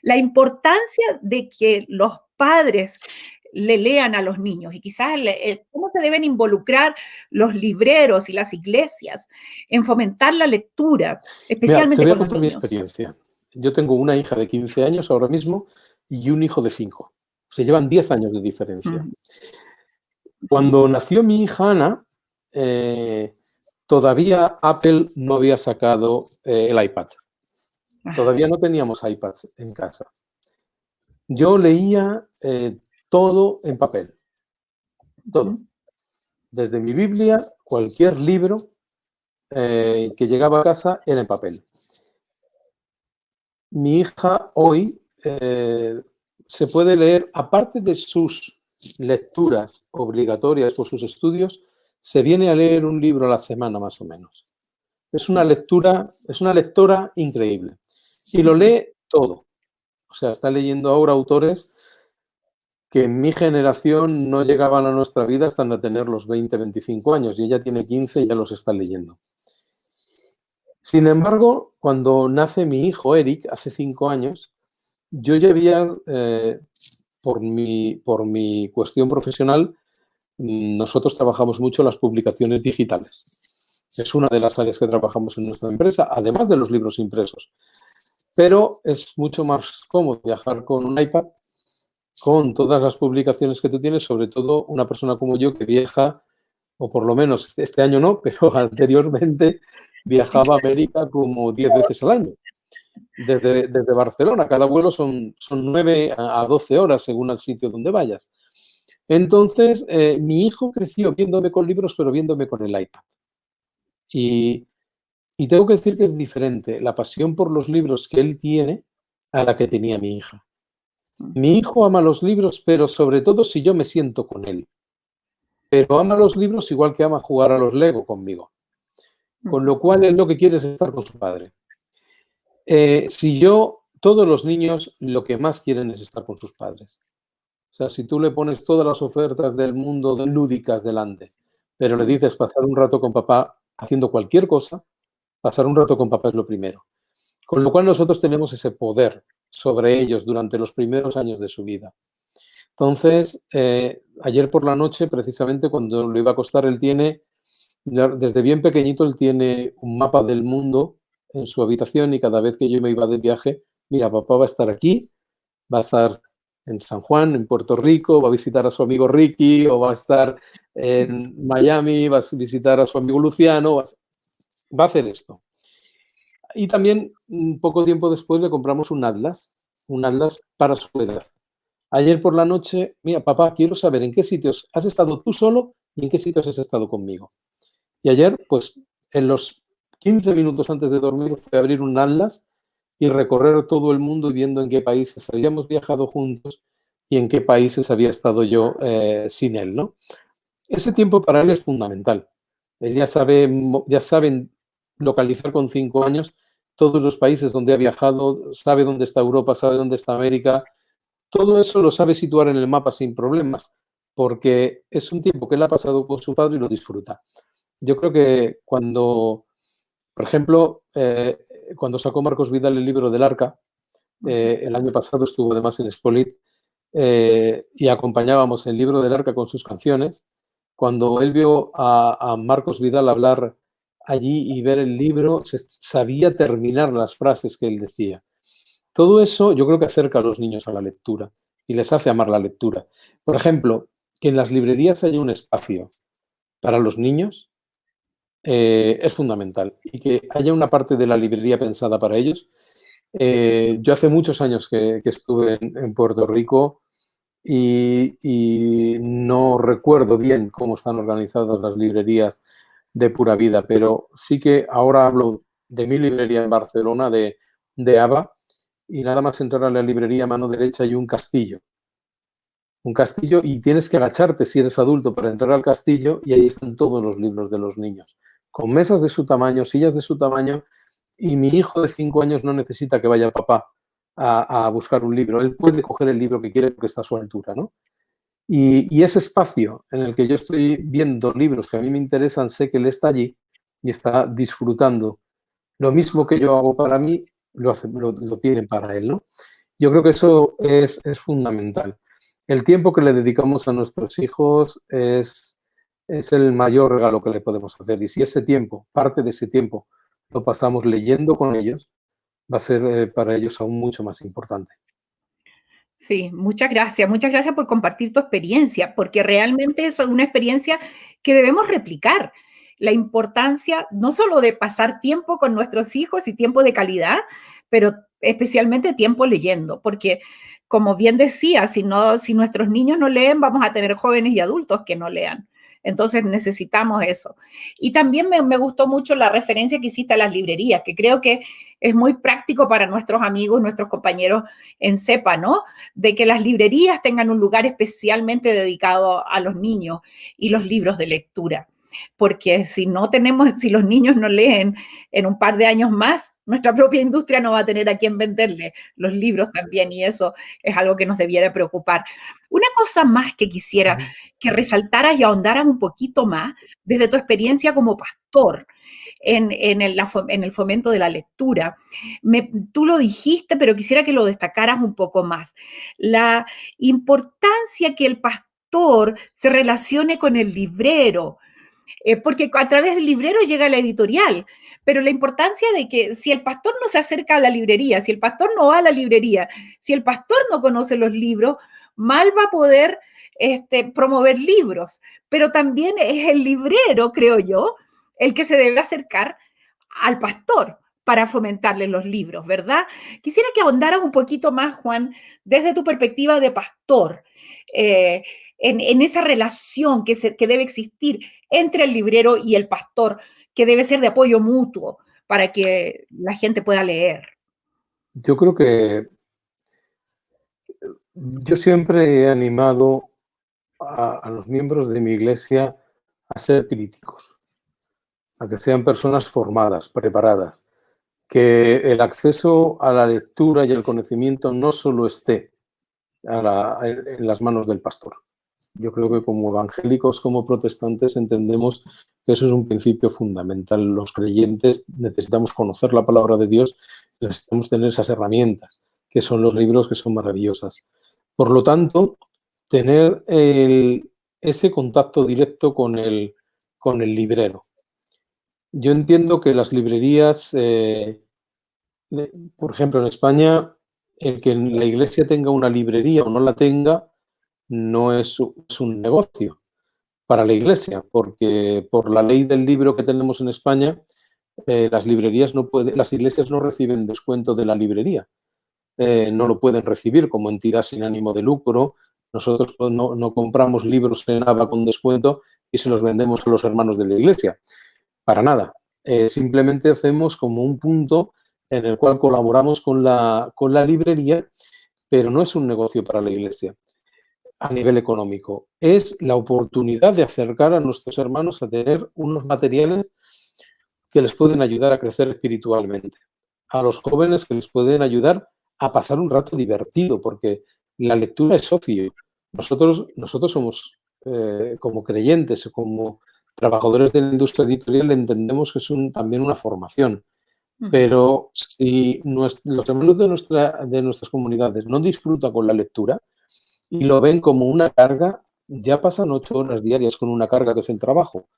la importancia de que los padres le lean a los niños y quizás cómo se deben involucrar los libreros y las iglesias en fomentar la lectura, especialmente con los niños. Mi experiencia. Yo tengo una hija de 15 años ahora mismo y un hijo de 5. Se llevan 10 años de diferencia. Cuando nació mi hija Ana, todavía Apple no había sacado el iPad. Todavía no teníamos iPads en casa. Yo leía todo en papel. Todo. Desde mi Biblia, cualquier libro que llegaba a casa era en papel. mi hija hoy se puede leer, aparte de sus lecturas obligatorias por sus estudios, se viene a leer un libro a la semana más o menos. Es una lectora increíble. Y lo lee todo. O sea, está leyendo ahora autores que en mi generación no llegaban a nuestra vida hasta tener los 20, 25 años. Y ella tiene 15 y ya los está leyendo. Sin embargo, cuando nace mi hijo, Eric, hace 5 años, yo ya había, por mi cuestión profesional, nosotros trabajamos mucho las publicaciones digitales. Es una de las áreas que trabajamos en nuestra empresa, además de los libros impresos. Pero es mucho más cómodo viajar con un iPad, con todas las publicaciones que tú tienes, sobre todo una persona como yo que viaja, o por lo menos este año no, pero anteriormente viajaba a América como 10 veces al año. Desde Barcelona, cada vuelo son 9 a 12 horas según el sitio donde vayas. Entonces, mi hijo creció viéndome con libros, pero viéndome con el iPad. Y tengo que decir que es diferente la pasión por los libros que él tiene a la que tenía mi hija. Mi hijo ama los libros, pero sobre todo si yo me siento con él. Pero ama los libros igual que ama jugar a los Lego conmigo. Con lo cual, él lo que quiere es estar con su padre. Todos los niños lo que más quieren es estar con sus padres. O sea, si tú le pones todas las ofertas del mundo lúdicas delante, pero le dices pasar un rato con papá haciendo cualquier cosa, pasar un rato con papá es lo primero. Con lo cual nosotros tenemos ese poder sobre ellos durante los primeros años de su vida. Entonces, ayer por la noche, precisamente cuando lo iba a acostar, desde bien pequeñito, él tiene un mapa del mundo en su habitación y cada vez que yo me iba de viaje, mira, papá va a estar aquí, va a estar en San Juan, en Puerto Rico, va a visitar a su amigo Ricky, o va a estar en Miami, va a visitar a su amigo Luciano, va a hacer esto. Y también, un poco tiempo después, le compramos un atlas para su edad. Ayer por la noche, mira, papá, quiero saber en qué sitios has estado tú solo y en qué sitios has estado conmigo. Y ayer, pues, en los 15 minutos antes de dormir, fue a abrir un atlas y recorrer todo el mundo y viendo en qué países habíamos viajado juntos y en qué países había estado yo sin él, ¿no? Ese tiempo para él es fundamental. Él ya sabe localizar con 5 años todos los países donde ha viajado, sabe dónde está Europa, sabe dónde está América. Todo eso lo sabe situar en el mapa sin problemas, porque es un tiempo que él ha pasado con su padre y lo disfruta. Yo creo que cuando, por ejemplo, cuando sacó Marcos Vidal el libro del Arca, el año pasado estuvo además en Spolit, y acompañábamos el libro del Arca con sus canciones. Cuando él vio a Marcos Vidal hablar allí y ver el libro, sabía terminar las frases que él decía. Todo eso yo creo que acerca a los niños a la lectura y les hace amar la lectura. Por ejemplo, que en las librerías haya un espacio para los niños es fundamental y que haya una parte de la librería pensada para ellos. Yo hace muchos años que estuve en Puerto Rico y no recuerdo bien cómo están organizadas las librerías de Pura Vida, pero sí que ahora hablo de mi librería en Barcelona, de ABA, y nada más entrar a la librería a mano derecha hay un castillo. Un castillo y tienes que agacharte si eres adulto para entrar al castillo y ahí están todos los libros de los niños, con mesas de su tamaño, sillas de su tamaño, y mi hijo de 5 años no necesita que vaya papá a buscar un libro. Él puede coger el libro que quiere porque está a su altura, ¿no? Y ese espacio en el que yo estoy viendo libros que a mí me interesan, sé que él está allí y está disfrutando. Lo mismo que yo hago para mí, lo tienen para él, ¿no? Yo creo que eso es fundamental. El tiempo que le dedicamos a nuestros hijos es el mayor regalo que le podemos hacer. Y si ese tiempo, parte de ese tiempo, lo pasamos leyendo con ellos, va a ser para ellos aún mucho más importante. Sí, muchas gracias. Muchas gracias por compartir tu experiencia, porque realmente eso es una experiencia que debemos replicar. La importancia no solo de pasar tiempo con nuestros hijos y tiempo de calidad, pero especialmente tiempo leyendo, porque como bien decía, si nuestros niños no leen, vamos a tener jóvenes y adultos que no lean. Entonces necesitamos eso. Y también me gustó mucho la referencia que hiciste a las librerías, que creo que es muy práctico para nuestros amigos, nuestros compañeros en CEPA, ¿no? De que las librerías tengan un lugar especialmente dedicado a los niños y los libros de lectura. Porque si los niños no leen en un par de años más, nuestra propia industria no va a tener a quién venderle los libros también, y eso es algo que nos debiera preocupar. Una cosa más que quisiera que resaltaras y ahondaras un poquito más desde tu experiencia como pastor en el fomento de la lectura. Tú lo dijiste, pero quisiera que lo destacaras un poco más. La importancia que el pastor se relacione con el librero, porque a través del librero llega la editorial, pero la importancia de que si el pastor no se acerca a la librería, si el pastor no va a la librería, si el pastor no conoce los libros, mal va a poder promover libros, pero también es el librero, creo yo, el que se debe acercar al pastor para fomentarle los libros, ¿verdad? Quisiera que ahondaras un poquito más, Juan, desde tu perspectiva de pastor, eh, en esa relación que debe existir entre el librero y el pastor, que debe ser de apoyo mutuo para que la gente pueda leer. Yo creo que yo siempre he animado a los miembros de mi iglesia a ser críticos, a que sean personas formadas, preparadas, que el acceso a la lectura y al conocimiento no solo esté en las manos del pastor. Yo creo que como evangélicos, como protestantes, entendemos que eso es un principio fundamental. Los creyentes necesitamos conocer la palabra de Dios, necesitamos tener esas herramientas, que son los libros, que son maravillosas. Por lo tanto, tener ese contacto directo con el librero. Yo entiendo que las librerías, por ejemplo, en España, el que la iglesia tenga una librería o no la tenga, no es un negocio para la iglesia, porque por la ley del libro que tenemos en España, las iglesias no reciben descuento de la librería. No lo pueden recibir como entidad sin ánimo de lucro. Nosotros no compramos libros en ABA con descuento y se los vendemos a los hermanos de la iglesia. Para nada. Simplemente hacemos como un punto en el cual colaboramos con la librería, pero no es un negocio para la iglesia a nivel económico. Es la oportunidad de acercar a nuestros hermanos a tener unos materiales que les pueden ayudar a crecer espiritualmente. A los jóvenes que les pueden ayudar a pasar un rato divertido, porque la lectura es ocio. Nosotros somos, como creyentes, como trabajadores de la industria editorial, entendemos que es también una formación. Pero si los hermanos de nuestras comunidades no disfrutan con la lectura y lo ven como una carga, ya pasan 8 horas diarias con una carga que es el trabajo.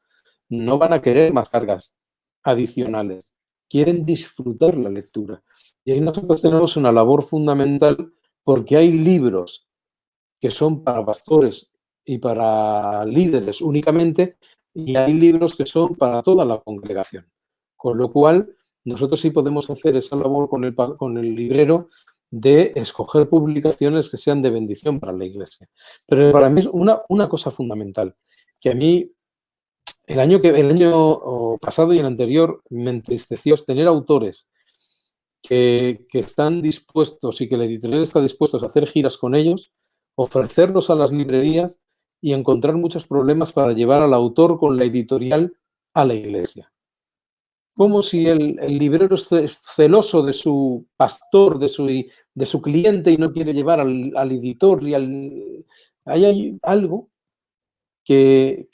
No van a querer más cargas adicionales. Quieren disfrutar la lectura. Y ahí nosotros tenemos una labor fundamental, porque hay libros que son para pastores y para líderes únicamente, y hay libros que son para toda la congregación. Con lo cual, nosotros sí podemos hacer esa labor con el librero de escoger publicaciones que sean de bendición para la iglesia. Pero para mí es una cosa fundamental, que a mí el año pasado y el anterior me entristeció tener autores que están dispuestos y que la editorial está dispuesta a hacer giras con ellos, ofrecerlos a las librerías y encontrar muchos problemas para llevar al autor con la editorial a la iglesia. Como si el librero es celoso de su pastor, de su cliente, y no quiere llevar al editor. Hay algo que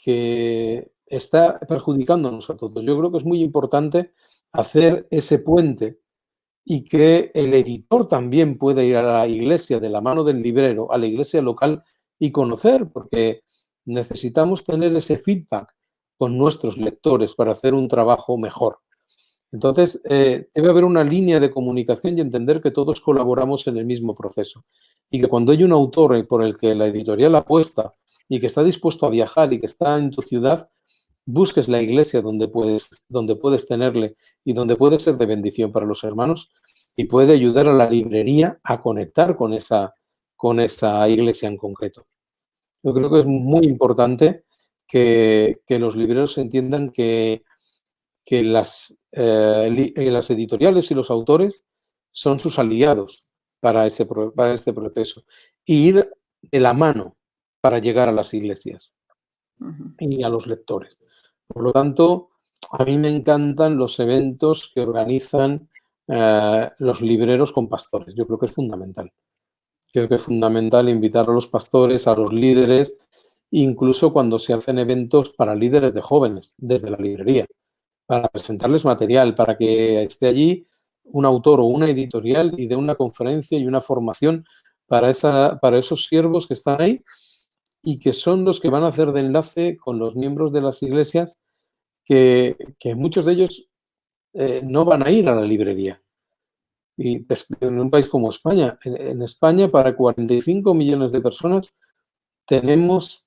está perjudicándonos a todos. Yo creo que es muy importante hacer ese puente y que el editor también pueda ir a la iglesia de la mano del librero, a la iglesia local, y conocer, porque necesitamos tener ese feedback con nuestros lectores para hacer un trabajo mejor. Entonces, debe haber una línea de comunicación y entender que todos colaboramos en el mismo proceso. Y que cuando hay un autor por el que la editorial apuesta y que está dispuesto a viajar y que está en tu ciudad, busques la iglesia donde puedes tenerle y donde puede ser de bendición para los hermanos, y puede ayudar a la librería a conectar con esa iglesia en concreto. Yo creo que es muy importante que los libreros entiendan que las editoriales y los autores son sus aliados para este proceso. Y ir de la mano para llegar a las iglesias y a los lectores. Por lo tanto, a mí me encantan los eventos que organizan los libreros con pastores. Yo creo que es fundamental. Creo que es fundamental invitar a los pastores, a los líderes, incluso cuando se hacen eventos para líderes de jóvenes, desde la librería, para presentarles material, para que esté allí un autor o una editorial y dé una conferencia y una formación para esos siervos que están ahí y que son los que van a hacer de enlace con los miembros de las iglesias, que muchos de ellos no van a ir a la librería. Y en un país como España, en España para 45 millones de personas tenemos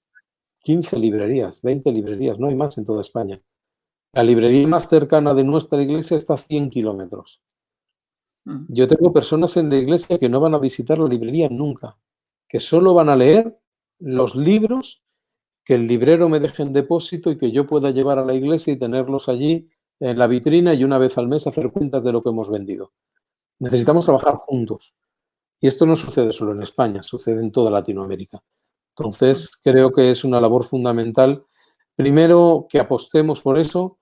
15 librerías, 20 librerías, no hay más en toda España. La librería más cercana de nuestra iglesia está a 100 kilómetros. Yo tengo personas en la iglesia que no van a visitar la librería nunca, que solo van a leer los libros que el librero me deje en depósito y que yo pueda llevar a la iglesia y tenerlos allí en la vitrina y una vez al mes hacer cuentas de lo que hemos vendido. Necesitamos trabajar juntos. Y esto no sucede solo en España, sucede en toda Latinoamérica. Entonces, creo que es una labor fundamental. Primero, que apostemos por eso.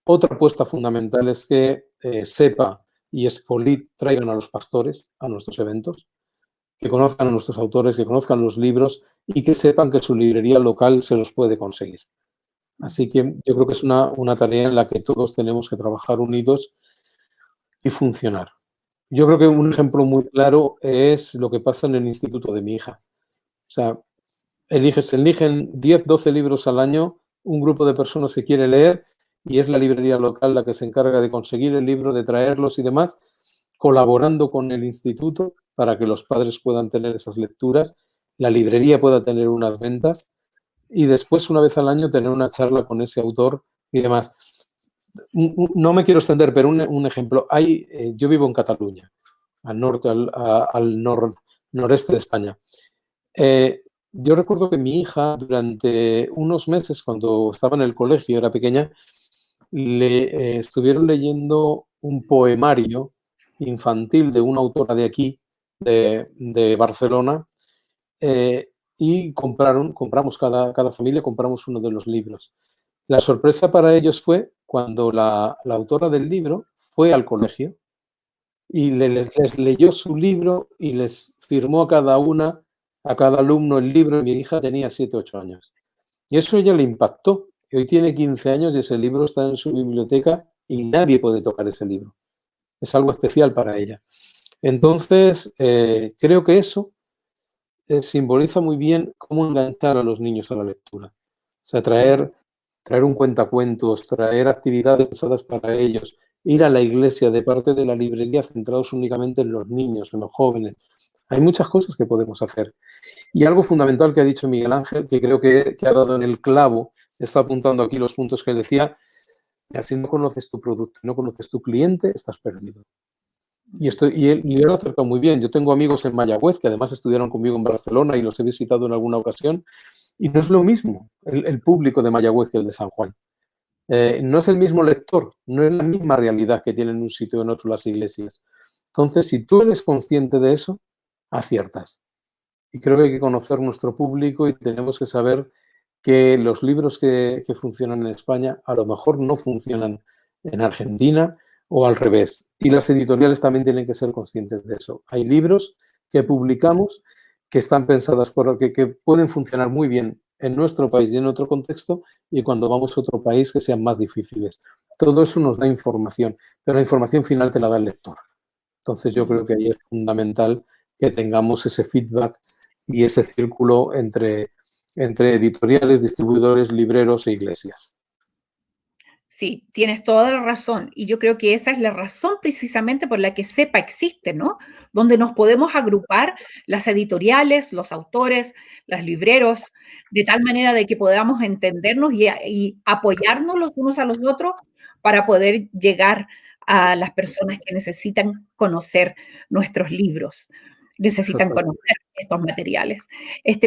Otra apuesta fundamental es que SEPA y Expolit traigan a los pastores a nuestros eventos, que conozcan a nuestros autores, que conozcan los libros y que sepan que su librería local se los puede conseguir. Así que yo creo que es una tarea en la que todos tenemos que trabajar unidos y funcionar. Yo creo que un ejemplo muy claro es lo que pasa en el instituto de mi hija. O sea, se eligen 10, 12 libros al año, un grupo de personas que quiere leer y es la librería local la que se encarga de conseguir el libro, de traerlos y demás, colaborando con el instituto para que los padres puedan tener esas lecturas, la librería pueda tener unas ventas y después, una vez al año, tener una charla con ese autor y demás. No me quiero extender, pero un ejemplo. Yo vivo en Cataluña, al norte, al noreste de España. Yo recuerdo que mi hija, durante unos meses, cuando estaba en el colegio, era pequeña, le estuvieron leyendo un poemario infantil de una autora de aquí, de Barcelona, y compramos cada familia, compramos uno de los libros. La sorpresa para ellos fue cuando la autora del libro fue al colegio y les leyó su libro y les firmó a cada alumno el libro, y mi hija tenía 7, 8 años. Y eso a ella le impactó. Hoy tiene 15 años y ese libro está en su biblioteca y nadie puede tocar ese libro. Es algo especial para ella. Entonces, creo que eso simboliza muy bien cómo enganchar a los niños a la lectura. O sea, traer un cuentacuentos, traer actividades pensadas para ellos, ir a la iglesia de parte de la librería centrados únicamente en los niños, en los jóvenes. Hay muchas cosas que podemos hacer. Y algo fundamental que ha dicho Miguel Ángel, que creo que ha dado en el clavo, está apuntando aquí los puntos que decía, si no conoces tu producto, no conoces tu cliente, estás perdido. Y él lo ha acertado muy bien. Yo tengo amigos en Mayagüez que además estudiaron conmigo en Barcelona y los he visitado en alguna ocasión. Y no es lo mismo el público de Mayagüez que el de San Juan. No es el mismo lector, no es la misma realidad que tienen en un sitio o en otro las iglesias. Entonces, si tú eres consciente de eso, aciertas. Y creo que hay que conocer nuestro público y tenemos que saber que los libros que funcionan en España a lo mejor no funcionan en Argentina o al revés. Y las editoriales también tienen que ser conscientes de eso. Hay libros que publicamos que están pensadas que pueden funcionar muy bien en nuestro país y en otro contexto, y cuando vamos a otro país que sean más difíciles. Todo eso nos da información, pero la información final te la da el lector. Entonces yo creo que ahí es fundamental que tengamos ese feedback y ese círculo entre editoriales, distribuidores, libreros e iglesias. Sí, tienes toda la razón. Y yo creo que esa es la razón precisamente por la que SEPA existe, ¿no? Donde nos podemos agrupar las editoriales, los autores, los libreros, de tal manera de que podamos entendernos y apoyarnos los unos a los otros para poder llegar a las personas que necesitan conocer nuestros libros, necesitan conocer estos materiales.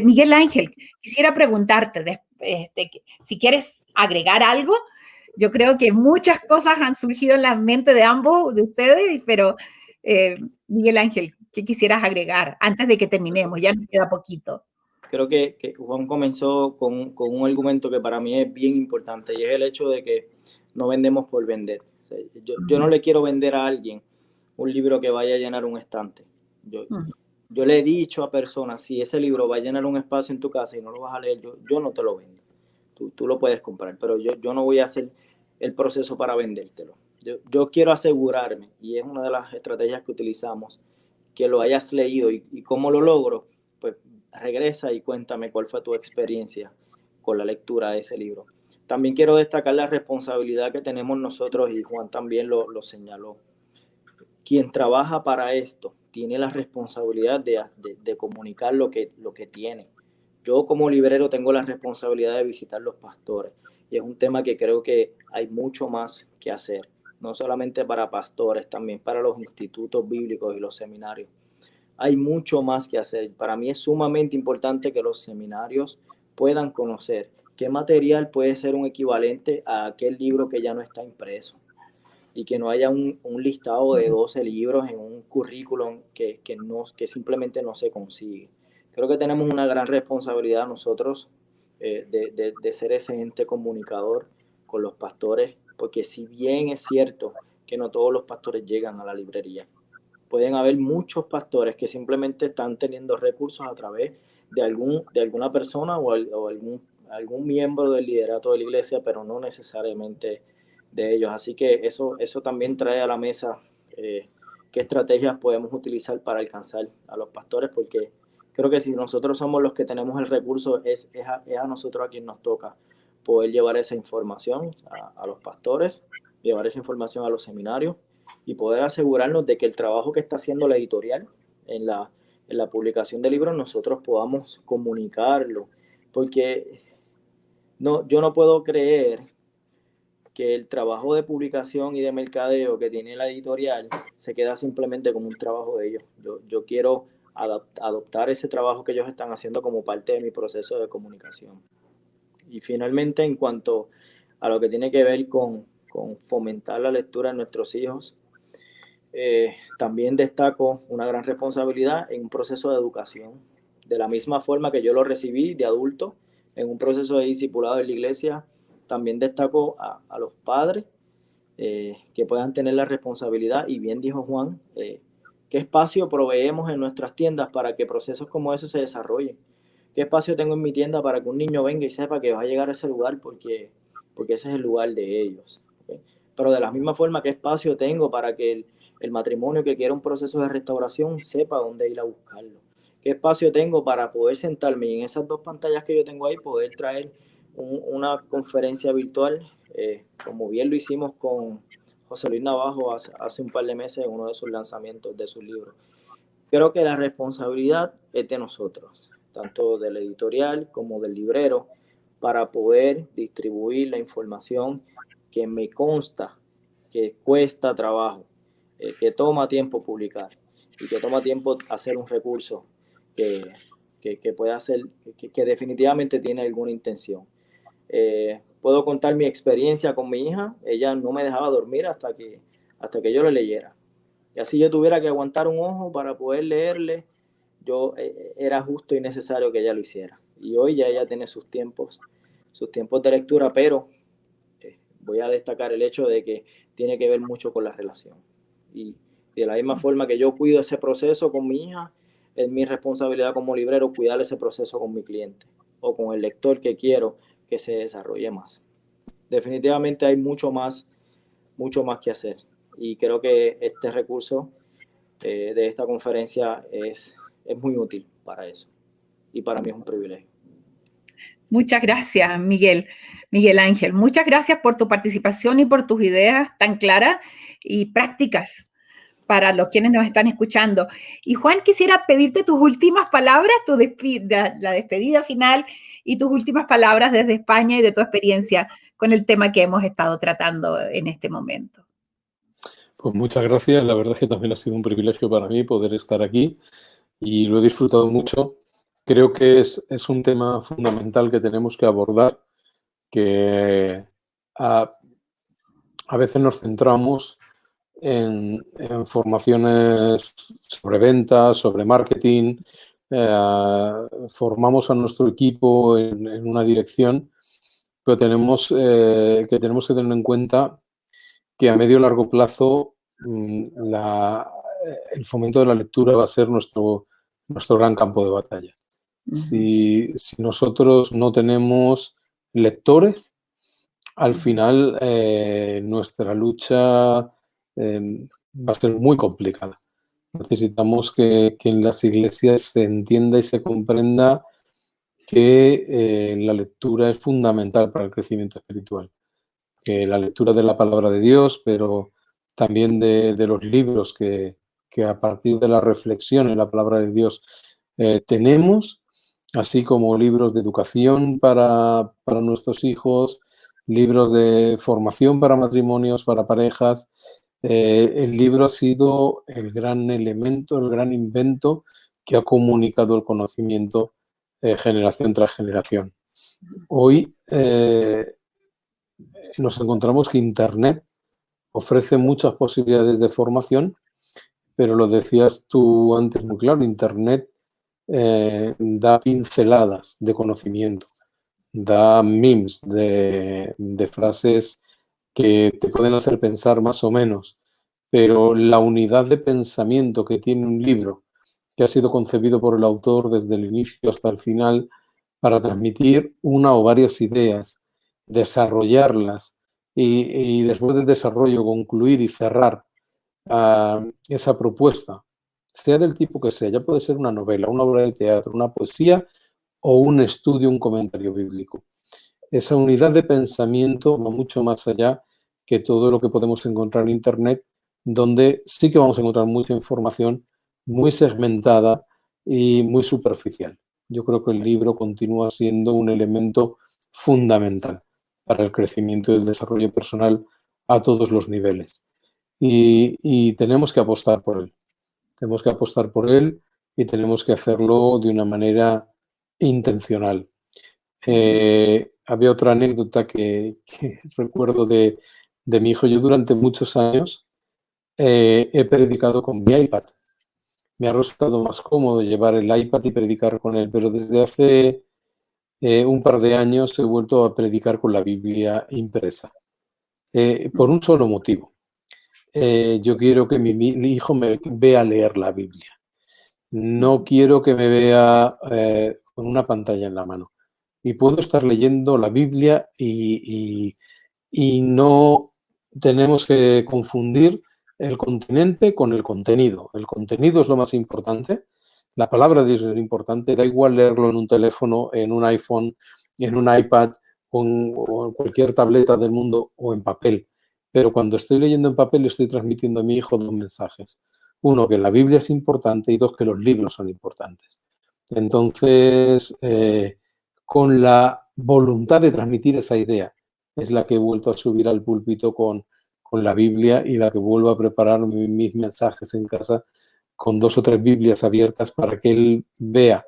Miguel Ángel, quisiera preguntarte, si quieres agregar algo, yo creo que muchas cosas han surgido en la mente de ambos, de ustedes, pero Miguel Ángel, ¿qué quisieras agregar antes de que terminemos? Ya nos queda poquito. Creo que Juan comenzó con un argumento que para mí es bien importante, y es el hecho de que no vendemos por vender. O sea, yo no le quiero vender a alguien un libro que vaya a llenar un estante. Yo le he dicho a personas, si ese libro va a llenar un espacio en tu casa y no lo vas a leer, yo no te lo vendo. Tú lo puedes comprar, pero yo no voy a hacer el proceso para vendértelo. Yo quiero asegurarme, y es una de las estrategias que utilizamos, que lo hayas leído. ¿Y cómo lo logro? Pues regresa y cuéntame cuál fue tu experiencia con la lectura de ese libro. También quiero destacar la responsabilidad que tenemos nosotros, y Juan también lo señaló. Quien trabaja para esto tiene la responsabilidad de comunicar lo que tiene. Yo como librero tengo la responsabilidad de visitar los pastores, y es un tema que creo que hay mucho más que hacer, no solamente para pastores, también para los institutos bíblicos y los seminarios. Hay mucho más que hacer. Para mí es sumamente importante que los seminarios puedan conocer qué material puede ser un equivalente a aquel libro que ya no está impreso, y que no haya un listado de 12 libros en un currículum que simplemente no se consigue. Creo que tenemos una gran responsabilidad nosotros de ser ese ente comunicador con los pastores, porque si bien es cierto que no todos los pastores llegan a la librería, pueden haber muchos pastores que simplemente están teniendo recursos a través de alguna persona o algún miembro del liderato de la iglesia, pero no necesariamente de ellos. Así que eso también trae a la mesa qué estrategias podemos utilizar para alcanzar a los pastores, porque creo que si nosotros somos los que tenemos el recurso, es a nosotros a quien nos toca poder llevar esa información a los pastores, llevar esa información a los seminarios, y poder asegurarnos de que el trabajo que está haciendo la editorial en la publicación de libros, nosotros podamos comunicarlo, porque yo no puedo creer que el trabajo de publicación y de mercadeo que tiene la editorial se queda simplemente como un trabajo de ellos. Yo quiero adoptar ese trabajo que ellos están haciendo como parte de mi proceso de comunicación. Y finalmente, en cuanto a lo que tiene que ver con fomentar la lectura en nuestros hijos, también destaco una gran responsabilidad en un proceso de educación. De la misma forma que yo lo recibí de adulto en un proceso de discipulado en la iglesia, también destaco a los padres que puedan tener la responsabilidad, y bien dijo Juan, qué espacio proveemos en nuestras tiendas para que procesos como ese se desarrollen. ¿Qué espacio tengo en mi tienda para que un niño venga y sepa que va a llegar a ese lugar porque ese es el lugar de ellos? ¿Okay? Pero de la misma forma, ¿qué espacio tengo para que el matrimonio que quiera un proceso de restauración sepa dónde ir a buscarlo? ¿Qué espacio tengo para poder sentarme y en esas dos pantallas que yo tengo ahí poder traer una conferencia virtual, como bien lo hicimos con José Luis Navajo hace un par de meses en uno de sus lanzamientos de sus libros? Creo que la responsabilidad es de nosotros, tanto del editorial como del librero, para poder distribuir la información que me consta que cuesta trabajo, que toma tiempo publicar y que toma tiempo hacer un recurso que pueda hacer, que definitivamente tiene alguna intención. Puedo contar mi experiencia con mi hija. Ella no me dejaba dormir hasta que yo le leyera. Y así yo tuviera que aguantar un ojo para poder leerle, era justo y necesario que ella lo hiciera. Y hoy ya ella tiene sus tiempos de lectura, pero voy a destacar el hecho de que tiene que ver mucho con la relación. Y de la misma forma que yo cuido ese proceso con mi hija, es mi responsabilidad como librero cuidar ese proceso con mi cliente o con el lector que quiero que se desarrolle más. Definitivamente hay mucho más que hacer, y creo que este recurso de esta conferencia es muy útil para eso, y para mí es un privilegio. Muchas gracias, Miguel Ángel. Muchas gracias por tu participación y por tus ideas tan claras y prácticas para los quienes nos están escuchando. Y Juan, quisiera pedirte tus últimas palabras, la despedida final y tus últimas palabras desde España y de tu experiencia con el tema que hemos estado tratando en este momento. Pues muchas gracias. La verdad es que también ha sido un privilegio para mí poder estar aquí y lo he disfrutado mucho. Creo que es un tema fundamental que tenemos que abordar, que a veces nos centramos en formaciones sobre ventas, sobre marketing, formamos a nuestro equipo en una dirección, pero tenemos que tener en cuenta que a medio y largo plazo el fomento de la lectura va a ser nuestro gran campo de batalla. Si nosotros no tenemos lectores, al final nuestra lucha va a ser muy complicada. Necesitamos que en las iglesias se entienda y se comprenda que la lectura es fundamental para el crecimiento espiritual. Que la lectura de la palabra de Dios, pero también de los libros que a partir de la reflexión en la palabra de Dios tenemos, así como libros de educación para nuestros hijos, libros de formación para matrimonios, para parejas. El libro ha sido el gran elemento, el gran invento que ha comunicado el conocimiento generación tras generación. Hoy nos encontramos que Internet ofrece muchas posibilidades de formación, pero lo decías tú antes muy claro, Internet da pinceladas de conocimiento, da memes de frases que te pueden hacer pensar más o menos, pero la unidad de pensamiento que tiene un libro que ha sido concebido por el autor desde el inicio hasta el final para transmitir una o varias ideas, desarrollarlas y después del desarrollo concluir y cerrar esa propuesta, sea del tipo que sea, ya puede ser una novela, una obra de teatro, una poesía o un estudio, un comentario bíblico. Esa unidad de pensamiento va mucho más allá que todo lo que podemos encontrar en Internet, donde sí que vamos a encontrar mucha información muy segmentada y muy superficial. Yo creo que el libro continúa siendo un elemento fundamental para el crecimiento y el desarrollo personal a todos los niveles. Y tenemos que apostar por él. Tenemos que apostar por él y tenemos que hacerlo de una manera intencional. Había otra anécdota que recuerdo de mi hijo. Yo durante muchos años he predicado con mi iPad. Me ha resultado más cómodo llevar el iPad y predicar con él, pero desde hace un par de años he vuelto a predicar con la Biblia impresa. Por un solo motivo. Yo quiero que mi hijo me vea leer la Biblia. No quiero que me vea con una pantalla en la mano. Y puedo estar leyendo la Biblia y no tenemos que confundir el continente con el contenido. El contenido es lo más importante. La palabra de Dios es importante. Da igual leerlo en un teléfono, en un iPhone, en un iPad o en cualquier tableta del mundo o en papel. Pero cuando estoy leyendo en papel estoy transmitiendo a mi hijo dos mensajes. Uno, que la Biblia es importante y dos, que los libros son importantes. Entonces, con la voluntad de transmitir esa idea, es la que he vuelto a subir al púlpito con la Biblia y la que vuelvo a preparar mis mensajes en casa con 2 o 3 Biblias abiertas para que él vea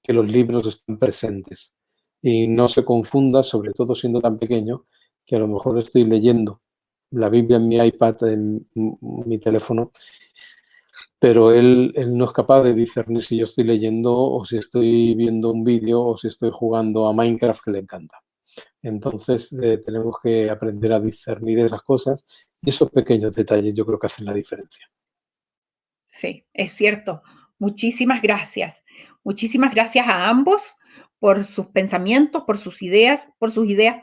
que los libros están presentes y no se confunda, sobre todo siendo tan pequeño, que a lo mejor estoy leyendo la Biblia en mi iPad, en mi teléfono, pero él no es capaz de discernir si yo estoy leyendo o si estoy viendo un vídeo o si estoy jugando a Minecraft, que le encanta. Entonces tenemos que aprender a discernir esas cosas y esos pequeños detalles yo creo que hacen la diferencia. Sí, es cierto. Muchísimas gracias. Muchísimas gracias a ambos por sus pensamientos, por sus ideas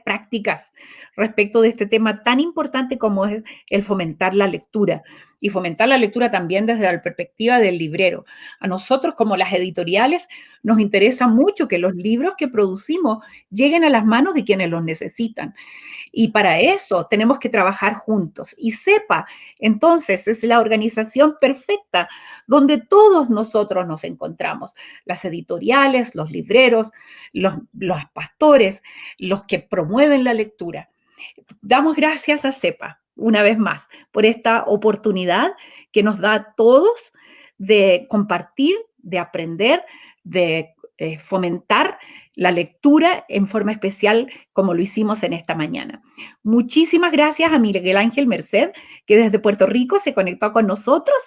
prácticas respecto de este tema tan importante como es el fomentar la lectura. Y fomentar la lectura también desde la perspectiva del librero. A nosotros, como las editoriales, nos interesa mucho que los libros que producimos lleguen a las manos de quienes los necesitan. Y para eso tenemos que trabajar juntos. Y SEPA, entonces, es la organización perfecta donde todos nosotros nos encontramos. Las editoriales, los libreros, los pastores, los que promueven la lectura. Damos gracias a SEPA, una vez más, por esta oportunidad que nos da a todos de compartir, de aprender, de fomentar la lectura en forma especial como lo hicimos en esta mañana. Muchísimas gracias a Miguel Ángel Merced, que desde Puerto Rico se conectó con nosotros.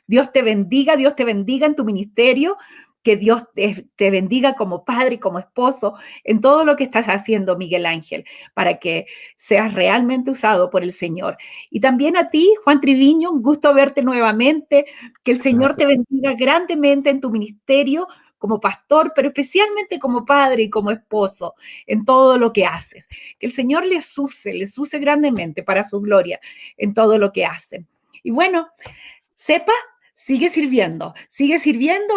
Dios te bendiga en tu ministerio, que Dios te bendiga como padre y como esposo en todo lo que estás haciendo, Miguel Ángel, para que seas realmente usado por el Señor. Y también a ti, Juan Triviño, un gusto verte nuevamente, que el Señor te bendiga grandemente en tu ministerio como pastor, pero especialmente como padre y como esposo, en todo lo que haces. Que el Señor les use grandemente para su gloria en todo lo que hacen. Y bueno, sepa, sigue sirviendo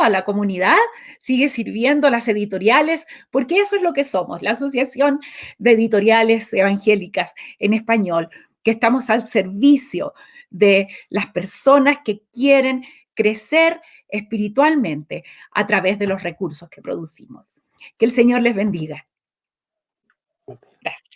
a la comunidad, sigue sirviendo a las editoriales, porque eso es lo que somos, la Asociación de Editoriales Evangélicas en Español, que estamos al servicio de las personas que quieren crecer espiritualmente a través de los recursos que producimos. Que el Señor les bendiga. Gracias.